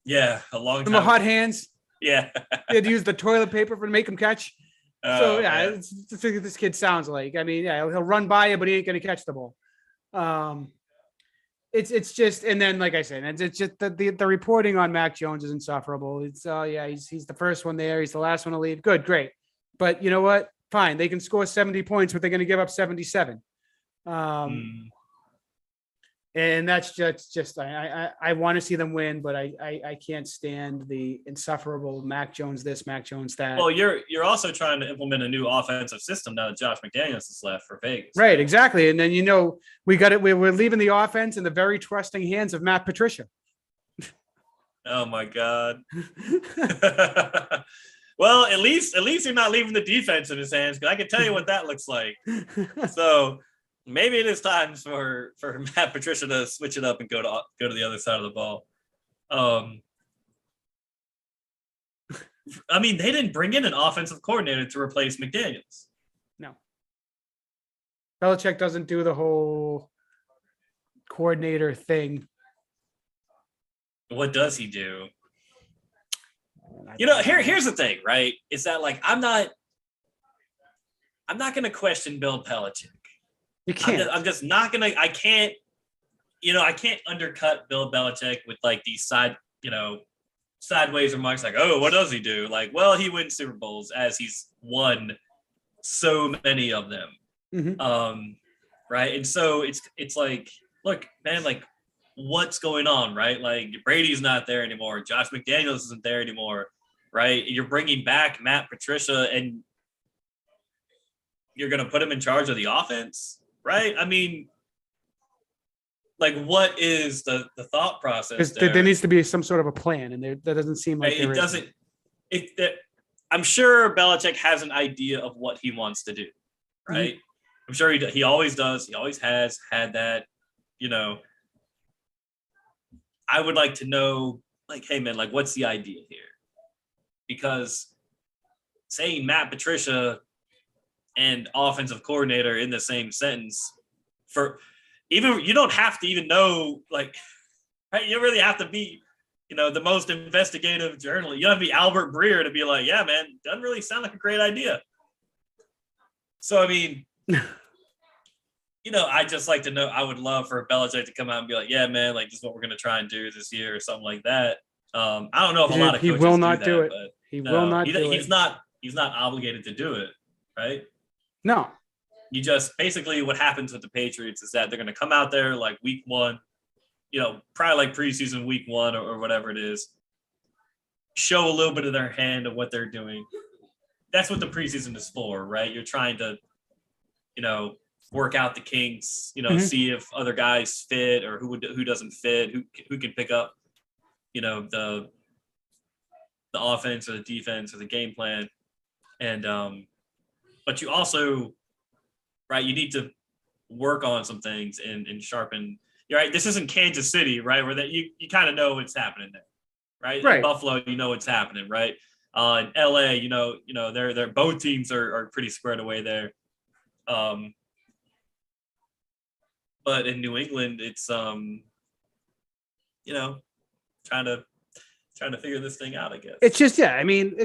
Speaker 2: Yeah, a long time.
Speaker 1: From the hot hands.
Speaker 2: Yeah.
Speaker 1: They had to use the toilet paper to make him catch. So yeah, it's what this kid sounds like. I mean, yeah, he'll run by you, but he ain't gonna catch the ball. It's just, and then like I said, it's just the reporting on Mac Jones is insufferable. It's he's the first one there, he's the last one to leave. Good, great. But you know what? Fine, they can score 70 points, but they're gonna give up 77. And that's just I want to see them win, but I can't stand the insufferable Mac Jones this, Mac Jones that.
Speaker 2: Well, you're also trying to implement a new offensive system now that Josh McDaniels has left for Vegas.
Speaker 1: Right, exactly. And then we got it. We're leaving the offense in the very trusting hands of Matt Patricia.
Speaker 2: Oh my God. Well, at least you're not leaving the defense in his hands, because I can tell you what that looks like. So maybe it is time for Matt Patricia to switch it up and go to the other side of the ball. I mean, they didn't bring in an offensive coordinator to replace McDaniels.
Speaker 1: No. Belichick doesn't do the whole coordinator thing.
Speaker 2: What does he do? Here's the thing, right? Is that like I'm not going to question Bill Belichick.
Speaker 1: You can't.
Speaker 2: I'm just not going to. I can't undercut Bill Belichick with like these side sideways remarks like, "Oh, what does he do?" Like, well, he wins Super Bowls as he's won so many of them.
Speaker 1: Mhm.
Speaker 2: Right. And so it's like, look, man, like what's going on, right? Like Brady's not there anymore. Josh McDaniels isn't there anymore, right? You're bringing back Matt Patricia and you're going to put him in charge of the offense, right? I mean, like what is the thought process
Speaker 1: There
Speaker 2: there?
Speaker 1: needs to be some sort of a plan, and that doesn't seem like
Speaker 2: Right?
Speaker 1: there
Speaker 2: It
Speaker 1: is.
Speaker 2: doesn't, it, that, I'm sure Belichick has an idea of what he wants to do, right? I'm sure he always does. He always has had that, you know. I would like to know, like, hey man, like, what's the idea here? Because saying Matt Patricia and offensive coordinator in the same sentence, for even you don't have to even know, like, right? You really have to be, the most investigative journalist. You don't have to be Albert Breer to be like, yeah, man, doesn't really sound like a great idea. So I mean, I just like to know. I would love for Belichick to come out and be like, "Yeah, man, like this is what we're going to try and do this year," or something like that. I don't know if a lot of
Speaker 1: He
Speaker 2: coaches
Speaker 1: will
Speaker 2: do
Speaker 1: not do
Speaker 2: that,
Speaker 1: it.
Speaker 2: but
Speaker 1: He will
Speaker 2: no,
Speaker 1: not do
Speaker 2: he's
Speaker 1: it.
Speaker 2: not. He's not obligated to do it, right?
Speaker 1: No.
Speaker 2: You just basically what happens with the Patriots is that they're going to come out there like week one, probably like preseason week one or whatever it is, show a little bit of their hand of what they're doing. That's what the preseason is for, right? You're trying to, work out the kinks,
Speaker 1: Mhm.
Speaker 2: see if other guys fit or who doesn't fit, who can pick up, the offense or the defense or the game plan. And but you also, right, you need to work on some things and sharpen. You're right. This isn't Kansas City, right? Where that you kind of know what's happening there, right? In
Speaker 1: Right.
Speaker 2: Buffalo, you know what's happening, right? In LA, they're both teams are pretty squared away there. But in New England, it's trying to figure this thing out, I guess.
Speaker 1: It's just, yeah. I mean,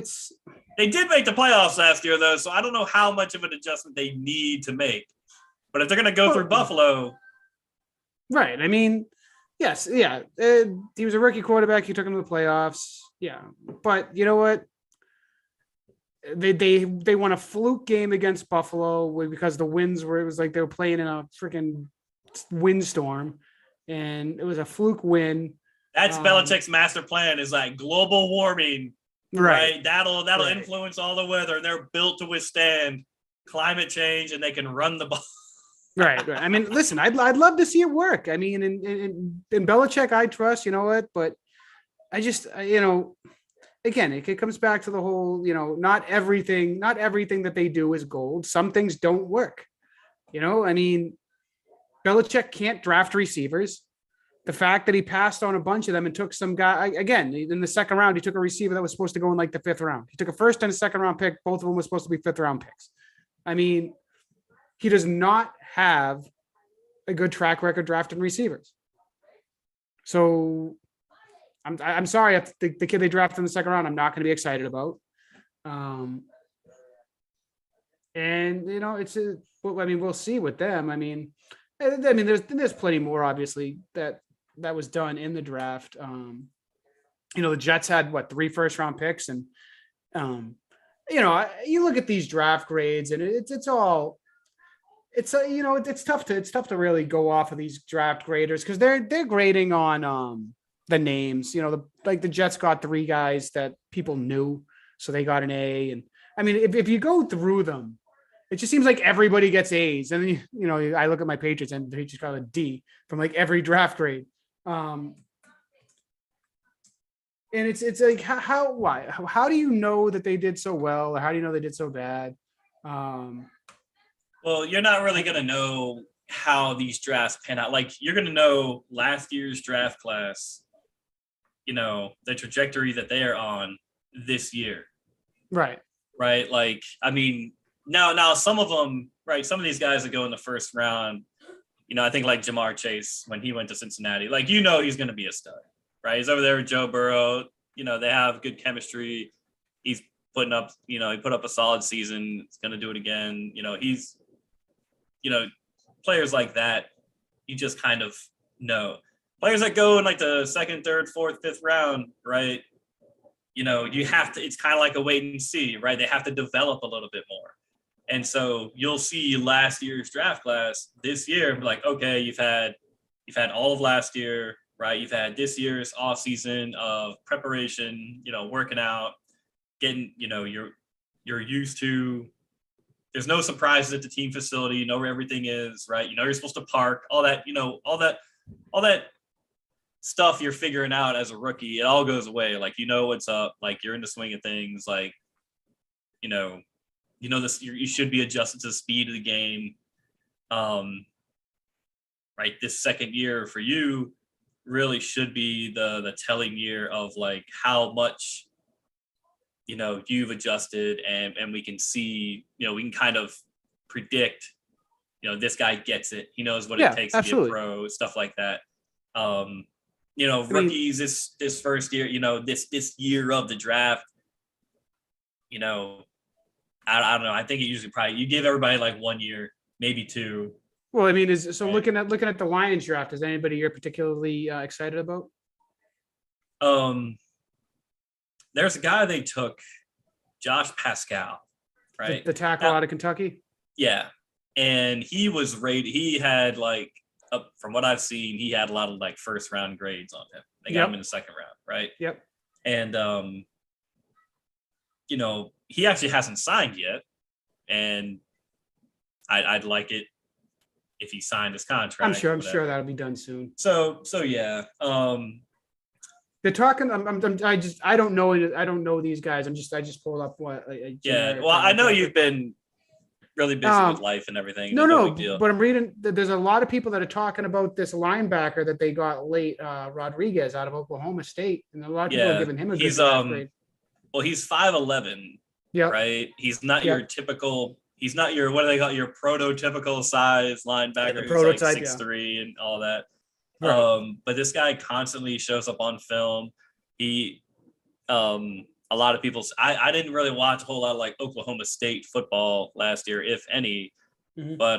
Speaker 2: They did make the playoffs last year, though, so I don't know how much of an adjustment they need to make. But if they're going to go through Buffalo,
Speaker 1: right. I mean, yes, yeah. He was a rookie quarterback. He took him to the playoffs. Yeah, but you know what? They won a fluke game against Buffalo because the winds were. It was like they were playing in a freaking windstorm, and it was a fluke win.
Speaker 2: that's Belichick's master plan is like global warming, right? That'll
Speaker 1: Right.
Speaker 2: influence all the weather. They're built to withstand climate change, and they can run the ball.
Speaker 1: Right. I mean, listen, I'd love to see it work. I mean, in Belichick, I trust. You know what? But I just, again, it comes back to the whole, not everything that they do is gold. Some things don't work. I mean, Belichick can't draft receivers. The fact that he passed on a bunch of them and took some guy again in the second round, he took a receiver that was supposed to go in like the fifth round. He took a first and a second round pick. Both of them were supposed to be fifth round picks. I mean, he does not have a good track record drafting receivers. So I'm sorry, the kid they drafted in the second round, I'm not going to be excited about. And we'll see with them. I mean, there's plenty more obviously that was done in the draft. The Jets had 3 first round picks, and you look at these draft grades, and it's tough to really go off of these draft graders because they're grading on the names. The Jets got 3 guys that people knew, so they got an A. And I mean, if you go through them, it just seems like everybody gets A's. And I look at my Patriots and they just got a D from like every draft grade. And it's like how do you know that they did so well, or how do you know they did so bad?
Speaker 2: Well, you're not really going to know how these drafts pan out. Like, you're going to know last year's draft class, the trajectory that they are on this year.
Speaker 1: Right.
Speaker 2: Right. Like, I mean, now some of them, right, some of these guys that go in the first round, I think like Jamar Chase, when he went to Cincinnati, like, he's going to be a stud, right? He's over there with Joe Burrow. They have good chemistry. He's putting up, he put up a solid season. He's going to do it again. He's, players like that, you just kind of know. Players that go in like the second, third, fourth, fifth round, right? you have to, it's kind of like a wait and see, right? They have to develop a little bit more. And so you'll see last year's draft class this year, and be like, okay, you've had all of last year, right? You've had this year's off season of preparation, working out, getting, you're used to, there's no surprises at the team facility, you know where everything is, right? You're supposed to park, all that, all that stuff you're figuring out as a rookie, it all goes away. Like, what's up, like you're in the swing of things, like, this, you should be adjusted to the speed of the game. Right. This second year for you really should be the telling year of like how much, you've adjusted, and we can see, we can kind of predict, this guy gets it. He knows what it takes to be a pro, stuff like that. Rookies this first year, this year of the draft, I don't know. I think it usually probably you give everybody like 1 year, maybe 2.
Speaker 1: Well, I mean, looking at the Lions draft, is anybody you're particularly excited about?
Speaker 2: There's a guy they took, Josh Pascal, right?
Speaker 1: The tackle out of Kentucky.
Speaker 2: Yeah, and he was rated. He had like, from what I've seen, he had a lot of like first round grades on him. They got him in the second round, right?
Speaker 1: Yep.
Speaker 2: And he actually hasn't signed yet, and I'd like it if he signed his contract.
Speaker 1: I'm sure that'll be done soon.
Speaker 2: So yeah.
Speaker 1: They're talking. I don't know. I don't know these guys. I just pulled up what.
Speaker 2: Yeah. Well, I know you've been really busy with life and everything.
Speaker 1: No, but I'm reading. There's a lot of people that are talking about this linebacker that they got late, Rodriguez out of Oklahoma State, and a lot of people are giving him a good grade.
Speaker 2: Well, he's 5'11". Yeah. Right. He's not your typical. He's not your, what do they call, your prototypical size linebacker who's like 6'3" and all that. Right. But this guy constantly shows up on film. He, a lot of people, I didn't really watch a whole lot of like Oklahoma State football last year, if any. Mm-hmm. But,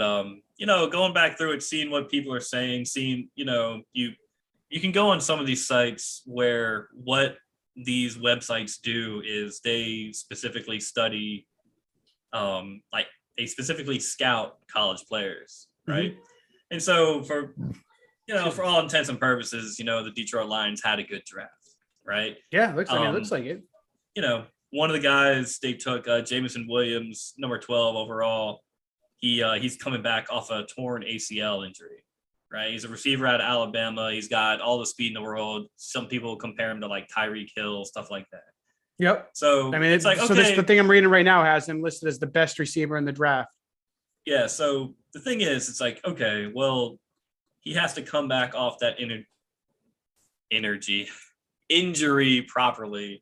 Speaker 2: going back through it, seeing what people are saying, you can go on some of these sites where what these websites do is they specifically study, like they specifically scout college players, right? Mm-hmm. And so for all intents and purposes, the Detroit Lions had a good draft, right?
Speaker 1: Yeah, it looks like it.
Speaker 2: One of the guys they took, Jameson Williams, number 12 overall. He's coming back off a torn ACL injury, right? He's a receiver out of Alabama. He's got all the speed in the world. Some people compare him to like Tyreek Hill, stuff like that.
Speaker 1: Yep.
Speaker 2: So
Speaker 1: I mean, it's like, okay. So the thing I'm reading right now has him listed as the best receiver in the draft.
Speaker 2: Yeah. So the thing is, it's like, okay, well, he has to come back off that injury properly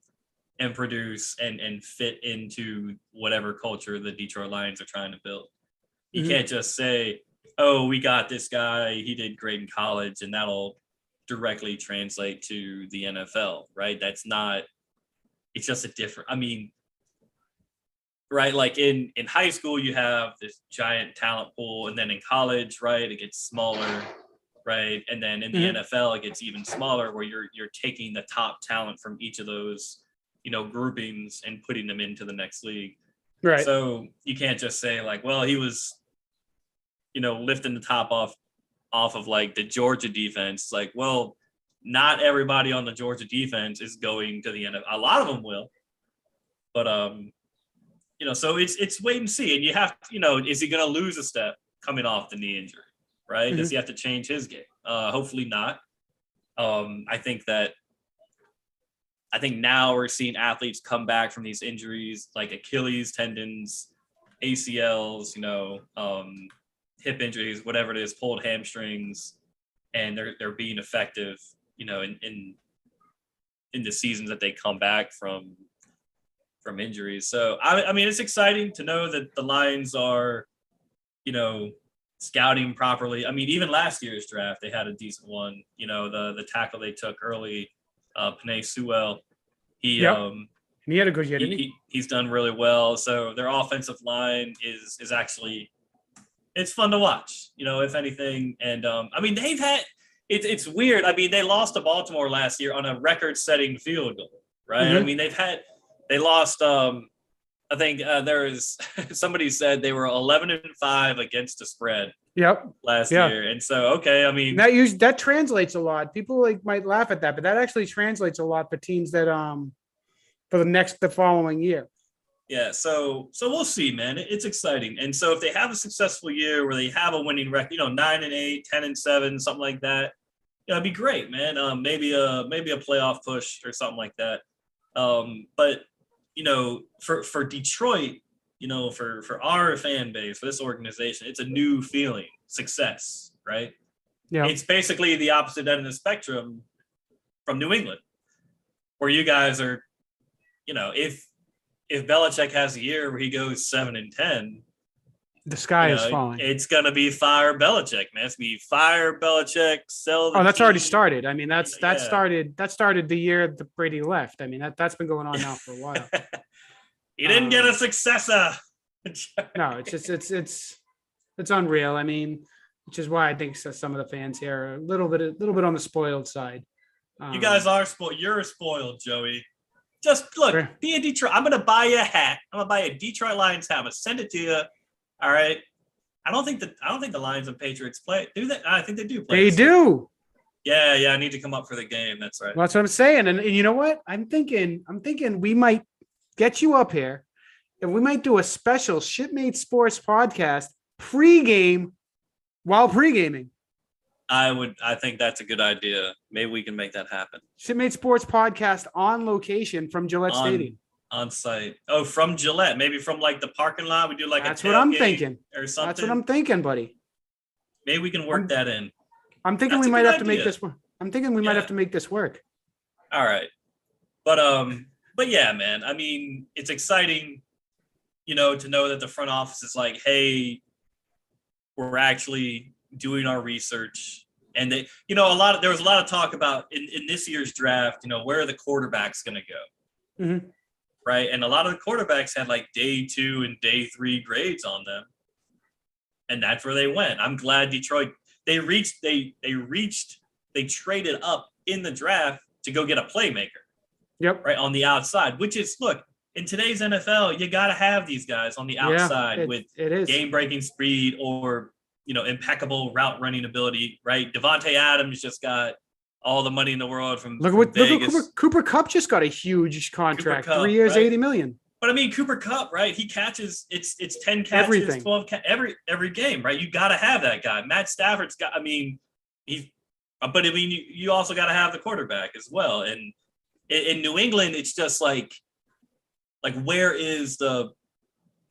Speaker 2: and produce and fit into whatever culture the Detroit Lions are trying to build. You mm-hmm. can't just say, oh, we got this guy, he did great in college, and that'll directly translate to the NFL, right? That's not, it's just a different, I mean, right? Like in high school, you have this giant talent pool, and then in college, right, it gets smaller, right? And then in the mm-hmm. NFL, it gets even smaller, where you're taking the top talent from each of those, groupings and putting them into the next league.
Speaker 1: Right.
Speaker 2: So you can't just say like, well, he was, lifting the top off of like the Georgia defense. Like, well, not everybody on the Georgia defense is going to the NFL. A lot of them will, but so it's wait and see. And you have, is he going to lose a step coming off the knee injury? Right? Mm-hmm. Does he have to change his game? Hopefully not. I think now we're seeing athletes come back from these injuries like Achilles tendons, ACLs, hip injuries, whatever it is, pulled hamstrings, and they're being effective, in the seasons that they come back from injuries. So I mean, it's exciting to know that the Lions are, scouting properly. I mean, even last year's draft, they had a decent one. The tackle they took early, Penei Sewell, he had a good year. He's done really well. So their offensive line is actually, it's fun to watch, if anything. And I mean, they've had, it's weird. I mean, they lost to Baltimore last year on a record-setting field goal, right? I mean, they lost. I think there was somebody said they were 11-5 against the spread
Speaker 1: Yep.
Speaker 2: last
Speaker 1: Yeah.
Speaker 2: year, and so okay, I mean,
Speaker 1: That translates a lot. People like might laugh at that, but that actually translates a lot for teams that for the following year.
Speaker 2: yeah. So we'll see, man. It's exciting, and so if they have a successful year where they have a winning record, 9-8, 10-7, something like that, it'd be great, man. Maybe a playoff push or something like that. But for Detroit, for our fan base, for this organization, it's a new feeling, success, right?
Speaker 1: Yeah.
Speaker 2: It's basically the opposite end of the spectrum from New England, where you guys are, if Belichick has a year where he goes 7-10,
Speaker 1: The sky is falling.
Speaker 2: it's gonna be fire Belichick, man. It's gonna be fire Belichick. Sell.
Speaker 1: That's
Speaker 2: team.
Speaker 1: already started. I mean, that
Speaker 2: Yeah.
Speaker 1: started the year that Brady left. I mean, that's been going on now for a while.
Speaker 2: He didn't get a successor.
Speaker 1: No, it's just it's unreal. I mean, which is why I think some of the fans here are a little bit on the spoiled side.
Speaker 2: You guys are spoiled. You're spoiled, Joey. Just look,
Speaker 1: Sure.
Speaker 2: be in Detroit. I'm gonna buy you a hat. I'm gonna buy a Detroit Lions hat. I'm gonna send it to you. All right. I don't think the Lions and Patriots play. Do they? I think they do play.
Speaker 1: They do.
Speaker 2: Yeah. I need to come up for the game. That's right.
Speaker 1: Well, that's what I'm saying. And you know what? I'm thinking we might get you up here and we might do a special Shipmate Sports podcast pregame while pregaming.
Speaker 2: I think that's a good idea. Maybe we can make that happen.
Speaker 1: Shipmate Sports podcast on location from Gillette Stadium.
Speaker 2: On site. Oh, from Gillette. Maybe from like the parking lot. We do like
Speaker 1: That's
Speaker 2: a
Speaker 1: what I'm
Speaker 2: tailgate
Speaker 1: thinking.
Speaker 2: or something.
Speaker 1: That's what I'm thinking, buddy.
Speaker 2: Maybe we can work that in.
Speaker 1: I'm thinking
Speaker 2: That's
Speaker 1: we
Speaker 2: a
Speaker 1: might
Speaker 2: good
Speaker 1: have to make
Speaker 2: idea.
Speaker 1: this work. I'm thinking we might have to make this work.
Speaker 2: All right. But yeah, man. I mean, it's exciting, to know that the front office is like, hey, we're actually doing our research. And they, there was a lot of talk about in this year's draft, where are the quarterbacks going to go?
Speaker 1: Mm-hmm.
Speaker 2: Right. And a lot of the quarterbacks had like day 2 and day 3 grades on them. And that's where they went. I'm glad Detroit, they traded up in the draft to go get a playmaker.
Speaker 1: Yep.
Speaker 2: Right. On the outside, which is, look, in today's NFL, you got to have these guys on the outside with game breaking speed or, impeccable route running ability. Right. Devontae Adams just got all the money in the world from Vegas.
Speaker 1: Cooper Kupp just got a huge contract,
Speaker 2: Kupp,
Speaker 1: 3 years,
Speaker 2: right?
Speaker 1: $80 million.
Speaker 2: But I mean, Cooper Kupp, right? He catches it's 10 catches,
Speaker 1: Everything.
Speaker 2: 12 every game, right? You got to have that guy. Matt Stafford's got. I mean, you also got to have the quarterback as well. And in New England, it's just like where is the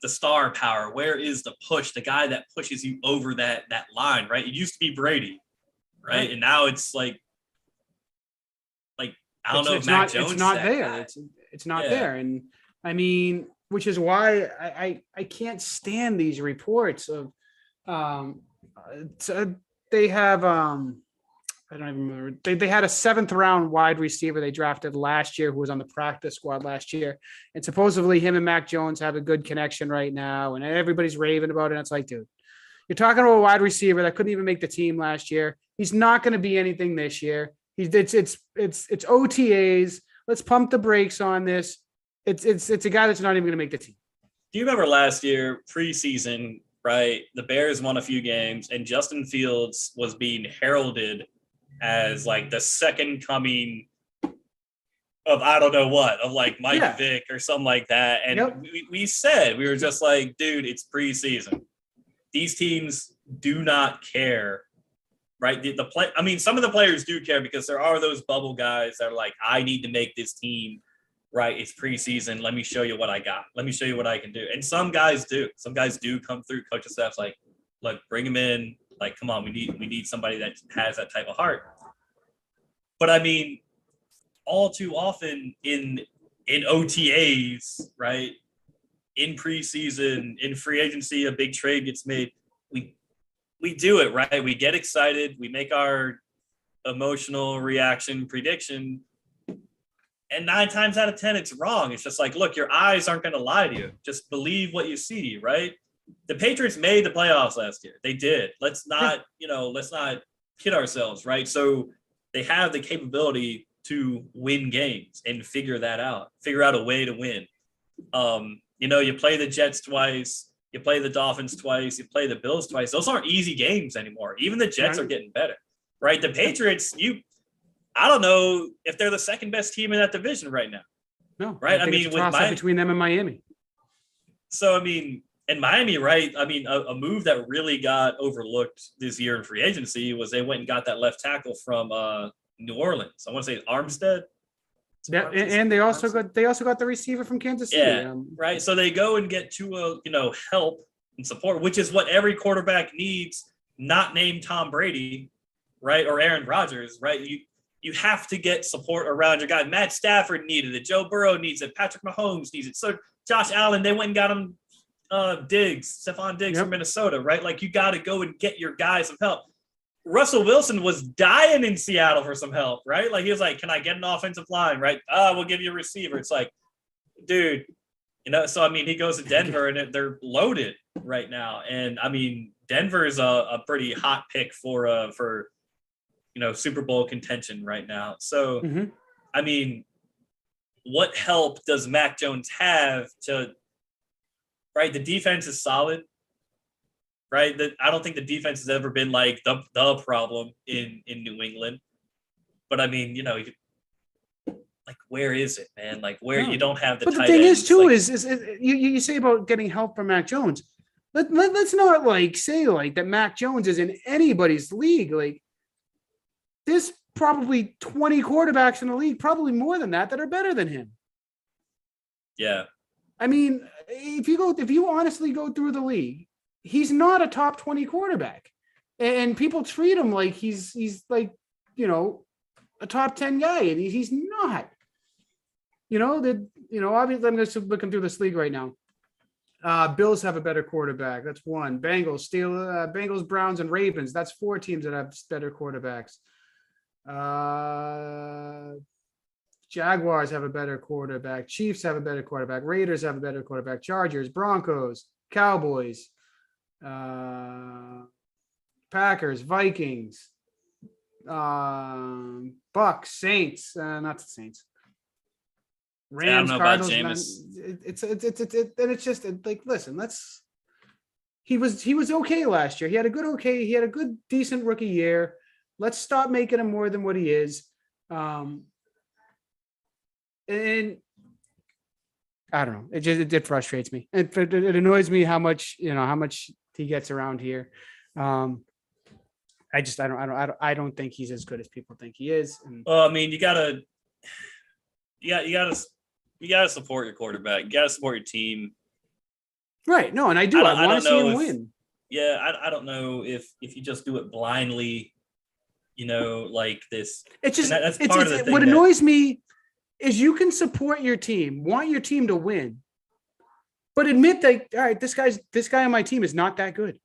Speaker 2: star power? Where is the push? The guy that pushes you over that line, right? It used to be Brady, right? And now it's like I don't know if Mac Jones.
Speaker 1: It's not there. It's not there. And I mean, which is why I can't stand these reports of they have I don't even remember. They had a 7th round wide receiver they drafted last year who was on the practice squad last year. And supposedly him and Mac Jones have a good connection right now. And everybody's raving about it. And it's like, dude, you're talking about a wide receiver that couldn't even make the team last year. He's not going to be anything this year. It's OTAs. Let's pump the brakes on this. It's a guy that's not even going to make the team.
Speaker 2: Do you remember last year preseason, right? The Bears won a few games and Justin Fields was being heralded as like the second coming of I don't know what, of like Mike Vick or something like that. And we were just like, dude, it's preseason. These teams do not care, right? Some of the players do care because there are those bubble guys that are like, I need to make this team, right? It's preseason. Let me show you what I got. Let me show you what I can do. And some guys do. Some guys do come through. Coaching staff's like, look, bring them in. Like, come on, we need somebody that has that type of heart. But I mean, all too often in OTAs, right? In preseason, in free agency, a big trade gets made. We do it, right? We get excited. We make our emotional reaction prediction. And 9 times out of 10, it's wrong. It's just like, look, your eyes aren't going to lie to you. Just believe what you see, right? The Patriots made the playoffs last year. They did. Let's not kid ourselves, right? So they have the capability to win games and figure out a way to win. You play the Jets twice, you play the Dolphins twice, you play the Bills twice. Those aren't easy games anymore. Even the Jets are getting better, right? The Patriots, I don't know if they're the second best team in that division right now.
Speaker 1: No,
Speaker 2: right?
Speaker 1: I mean, with between them and Miami.
Speaker 2: So, I mean, in Miami, right? I mean, a move that really got overlooked this year in free agency was they went and got that left tackle from New Orleans. I want to say Armstead.
Speaker 1: Yeah, and they also got the receiver from Kansas City.
Speaker 2: Yeah, right. So they go and get to help and support, which is what every quarterback needs. Not named Tom Brady, right, or Aaron Rodgers, right? You have to get support around your guy. Matt Stafford needed it. Joe Burrow needs it. Patrick Mahomes needs it. So Josh Allen, they went and got him Stephon Diggs from Minnesota, right? Like you got to go and get your guys some help. Russell Wilson was dying in Seattle for some help, right? Like he was like, "Can I get an offensive line?" Right? We'll give you a receiver. It's like, dude, So I mean, he goes to Denver and they're loaded right now, and I mean, Denver is a pretty hot pick for Super Bowl contention right now. So, I mean, what help does Mac Jones have to? Right, the defense is solid. Right, I don't think the defense has ever been like the problem in New England. But I mean, like where is it, man? Like where you don't have the.
Speaker 1: But the
Speaker 2: tight
Speaker 1: thing
Speaker 2: ends,
Speaker 1: is, too,
Speaker 2: like,
Speaker 1: is you say about getting help from Mac Jones. Let's not like say like that Mac Jones is in anybody's league. Like there's probably 20 quarterbacks in the league, probably more than that are better than him.
Speaker 2: Yeah.
Speaker 1: I mean, if you honestly go through the league, he's not a top 20 quarterback, and people treat him like he's like, a top 10 guy, and he's not. Obviously I'm just looking through this league right now. Bills have a better quarterback. That's one. Bengals, Browns, and Ravens. That's 4 teams that have better quarterbacks. Jaguars have a better quarterback. Chiefs have a better quarterback. Raiders have a better quarterback. Chargers, Broncos, Cowboys, Packers, Vikings, Bucks, Saints, not the Saints. Rams, Cardinals. It's just like, listen, he was okay last year. He had a good decent rookie year. Let's stop making him more than what he is. And I don't know. It frustrates me. It annoys me how much he gets around here. I don't think he's as good as people think he is.
Speaker 2: Well, I mean, you gotta support your quarterback. You gotta support your team.
Speaker 1: Right. No, and I do. I want to see him win.
Speaker 2: Yeah, I don't know if you just do it blindly, like this.
Speaker 1: It's just that's part of the thing. What annoys me is you can support your team, want your team to win, but admit that, all right, this guy on my team is not that good.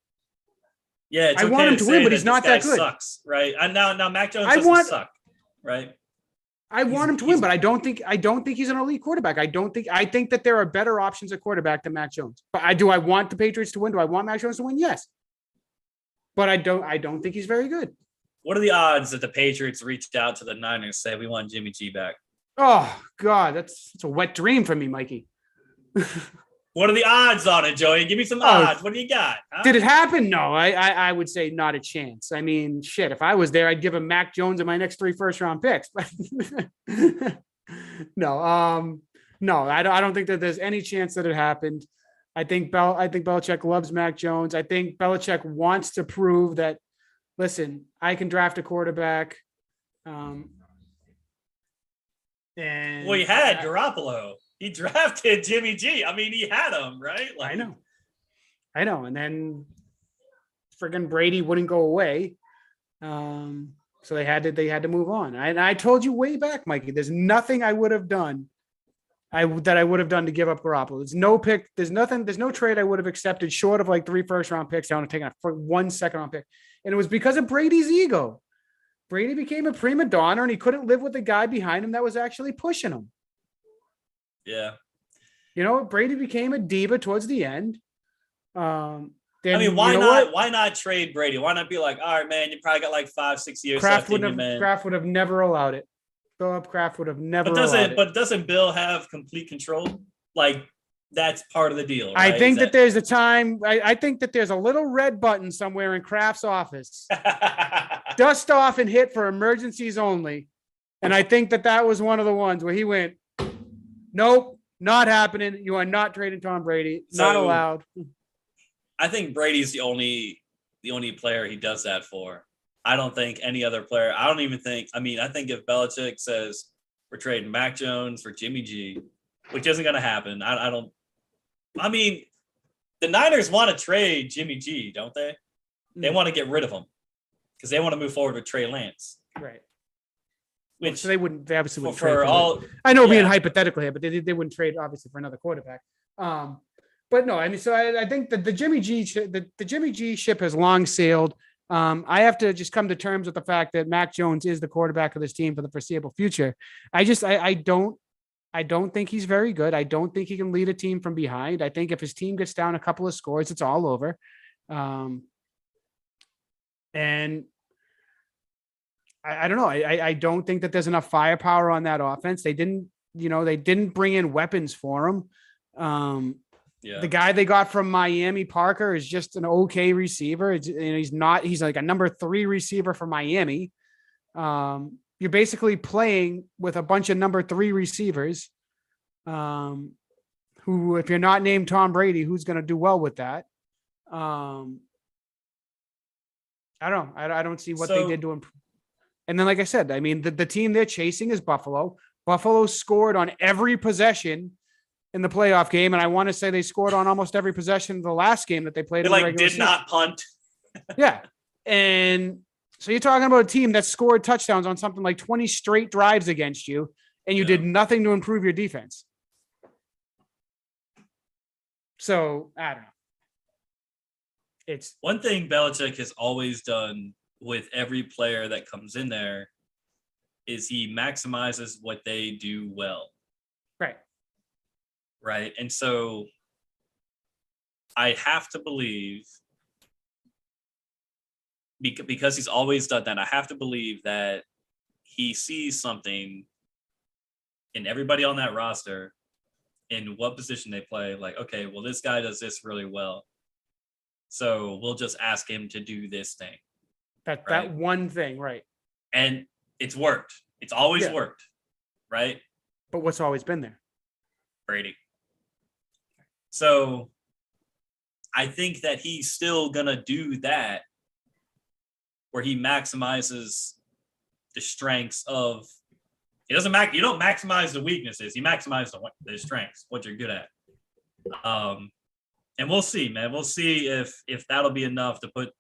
Speaker 2: Yeah, it's
Speaker 1: I want him to win, but he's not that good.
Speaker 2: Sucks, right? And now Mac Jones doesn't suck, right?
Speaker 1: I want him to win, but I don't think he's an elite quarterback. I think that there are better options at quarterback than Mac Jones. But I want the Patriots to win. Do I want Mac Jones to win? Yes. But I don't think he's very good.
Speaker 2: What are the odds that the Patriots reached out to the Niners and say we want Jimmy G back?
Speaker 1: Oh God, that's a wet dream for me, Mikey.
Speaker 2: What are the odds on it, Joey? Give me some odds. What do you got? Huh?
Speaker 1: Did it happen? No, I would say not a chance. I mean, shit, if I was there, I'd give him Mac Jones in my next 3 first-round picks. But no, I don't think that there's any chance that it happened. I think Belichick loves Mac Jones. I think Belichick wants to prove that, listen, I can draft a quarterback. And
Speaker 2: well, he had Garoppolo. He drafted Jimmy G. I mean, he had him, right?
Speaker 1: Like, I know. And then friggin' Brady wouldn't go away. So they had to move on. And I told you way back, Mikey, there's nothing I would have done that I would have done to give up Garoppolo. There's no pick. There's no trade I would have accepted short of like 3 first-round picks. I would have taken 1 second-round pick. And it was because of Brady's ego. Brady became a prima donna and he couldn't live with the guy behind him that was actually pushing him.
Speaker 2: Yeah.
Speaker 1: Brady became a diva towards the end. Why
Speaker 2: not trade Brady? Why not be like, all right, man, you probably got like 5-6 years left in you, man.
Speaker 1: Kraft would have never allowed it. Philip Kraft would have never allowed it.
Speaker 2: But doesn't Bill have complete control? Like that's part of the deal,
Speaker 1: I
Speaker 2: right?
Speaker 1: think that there's a time. I think that there's a little red button somewhere in Kraft's office. Dust off and hit for emergencies only. And I think that was one of the ones where he went, nope, not happening. You are not trading Tom Brady. Not
Speaker 2: So,
Speaker 1: allowed.
Speaker 2: I think Brady's the only player he does that for. I don't think any other player. I don't even think. I mean, I think if Belichick says we're trading Mac Jones for Jimmy G, which isn't going to happen. I don't. I mean, the Niners want to trade Jimmy G, don't they? They want to get rid of him because they want to move forward with Trey Lance.
Speaker 1: Right.
Speaker 2: Which
Speaker 1: so they wouldn't. They obviously wouldn't
Speaker 2: for
Speaker 1: trade
Speaker 2: all.
Speaker 1: I know being
Speaker 2: yeah.
Speaker 1: hypothetical here, but they wouldn't trade obviously for another quarterback. But no, I mean, so I think that the Jimmy G ship has long sailed. I have to just come to terms with the fact that Mac Jones is the quarterback of this team for the foreseeable future. I don't think he's very good. I don't think he can lead a team from behind. I think if his team gets down a couple of scores, it's all over. And I don't know. I don't think that there's enough firepower on that offense. They didn't bring in weapons for him. The guy they got from Miami, Parker, is just an okay receiver. He's like a number 3 receiver for Miami. You're basically playing with a bunch of number 3 receivers, who, if you're not named Tom Brady, who's going to do well with that? I don't know. I don't see what they did to improve. And then, like I said, I mean, the team they're chasing is Buffalo. Buffalo scored on every possession in the playoff game, and I want to say they scored on almost every possession of the last game that they played.
Speaker 2: They did not punt.
Speaker 1: Yeah, and so you're talking about a team that scored touchdowns on something like 20 straight drives against you, and you did nothing to improve your defense. So I don't know. It's
Speaker 2: one thing Belichick has always done with every player that comes in there is he maximizes what they do well.
Speaker 1: Right.
Speaker 2: Right. And so I have to believe, because he's always done that, I have to believe that he sees something in everybody on that roster, in what position they play. Like, okay, well, this guy does this really well, so we'll just ask him to do this thing.
Speaker 1: That one thing, right?
Speaker 2: And it's worked. It's always worked, right?
Speaker 1: But what's always been there?
Speaker 2: Brady. So I think that he's still gonna do that, where he maximizes the strengths of. You don't maximize the weaknesses. You maximize the strengths, what you're good at. And we'll see, man. We'll see if that'll be enough to put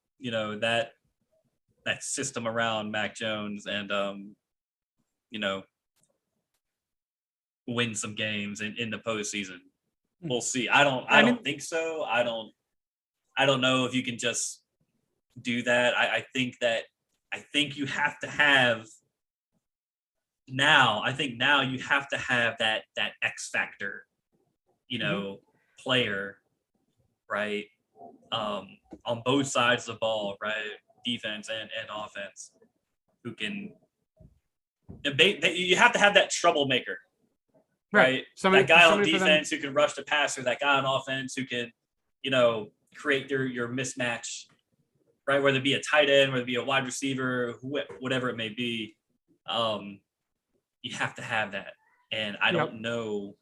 Speaker 2: that system around Mac Jones and win some games in the postseason. We'll see. I don't think so. I don't know if you can just do that. I think you have to have now. I think now you have to have that X factor, player, right? On both sides of the ball, right? Defense and offense, who can. You have to have that troublemaker, right? That guy on defense who can rush the passer, that guy on offense who can, create your mismatch, right? Whether it be a tight end, whether it be a wide receiver, whatever it may be, you have to have that. And I don't know.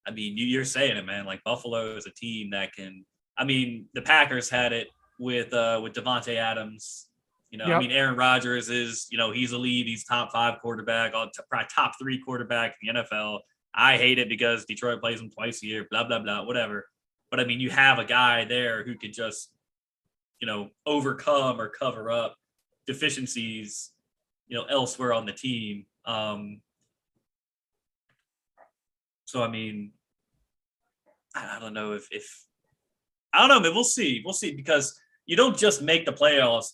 Speaker 2: I mean, you're saying it, man. Like Buffalo is a team that can. I mean, the Packers had it with Devontae Adams. I mean, Aaron Rodgers is, he's elite. He's top 5 quarterback, probably top 3 quarterback in the NFL. I hate it because Detroit plays him twice a year, blah, blah, blah, whatever. But I mean, you have a guy there who could just, overcome or cover up deficiencies, elsewhere on the team. So, I mean, I don't know if I don't know, man. We'll see. We'll see, because you don't just make the playoffs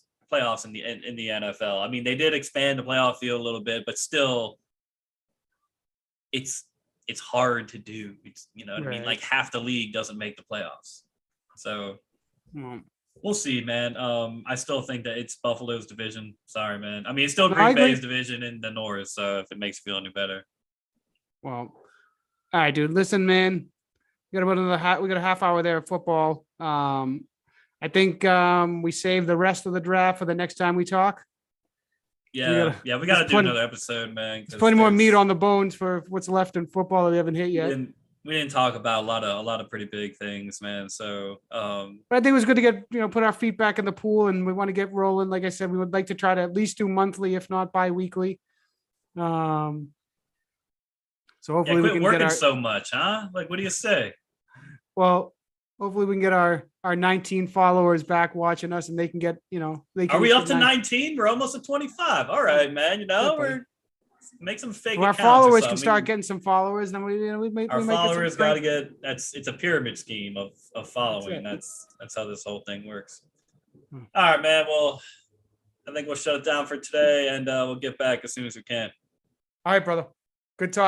Speaker 2: in the NFL. I mean, they did expand the playoff field a little bit, but still, it's hard to do. It's what I mean. Like half the league doesn't make the playoffs. So, We'll see, man. I still think that it's Buffalo's division. Sorry, man. I mean, it's still
Speaker 1: No, I
Speaker 2: Green Bay's
Speaker 1: agree.
Speaker 2: division in the North. So if it makes you feel any better,
Speaker 1: Well, all right, dude. Listen, man. We got about we got a half hour there of football. I think we save the rest of the draft for the next time we talk. We
Speaker 2: yeah,
Speaker 1: gotta
Speaker 2: yeah, we got
Speaker 1: there's
Speaker 2: to do
Speaker 1: plenty
Speaker 2: another episode, man.
Speaker 1: there's
Speaker 2: Because
Speaker 1: plenty more meat on the bones for what's left in football that we haven't hit
Speaker 2: we
Speaker 1: yet.
Speaker 2: didn't we didn't talk about a lot of pretty big things, man. So
Speaker 1: But I think it was good to get, put our feet back in the pool, and we want to get rolling. Like I said, we would like to try to at least do monthly, if not bi-weekly. Um, so
Speaker 2: yeah,
Speaker 1: hopefully we
Speaker 2: quit
Speaker 1: can get
Speaker 2: working
Speaker 1: our
Speaker 2: so much, huh? Like, what do you say?
Speaker 1: well, hopefully we can get our 19 followers back watching us, and they can get, they
Speaker 2: Are
Speaker 1: can
Speaker 2: we
Speaker 1: each
Speaker 2: up
Speaker 1: get
Speaker 2: to
Speaker 1: 9.
Speaker 2: 19? We're almost at 25. All right, man. You
Speaker 1: Yeah,
Speaker 2: know,
Speaker 1: buddy.
Speaker 2: we're make some fake
Speaker 1: So our
Speaker 2: accounts or
Speaker 1: followers can
Speaker 2: something.
Speaker 1: start getting some followers, then we
Speaker 2: Our
Speaker 1: might get some
Speaker 2: followers got to
Speaker 1: great.
Speaker 2: get it's a pyramid scheme of following.
Speaker 1: it.
Speaker 2: That's how this whole thing works.
Speaker 1: Hmm.
Speaker 2: All right, man. Well, I think we'll shut it down for today, and we'll get back as soon as we can.
Speaker 1: All right, brother. Good talk.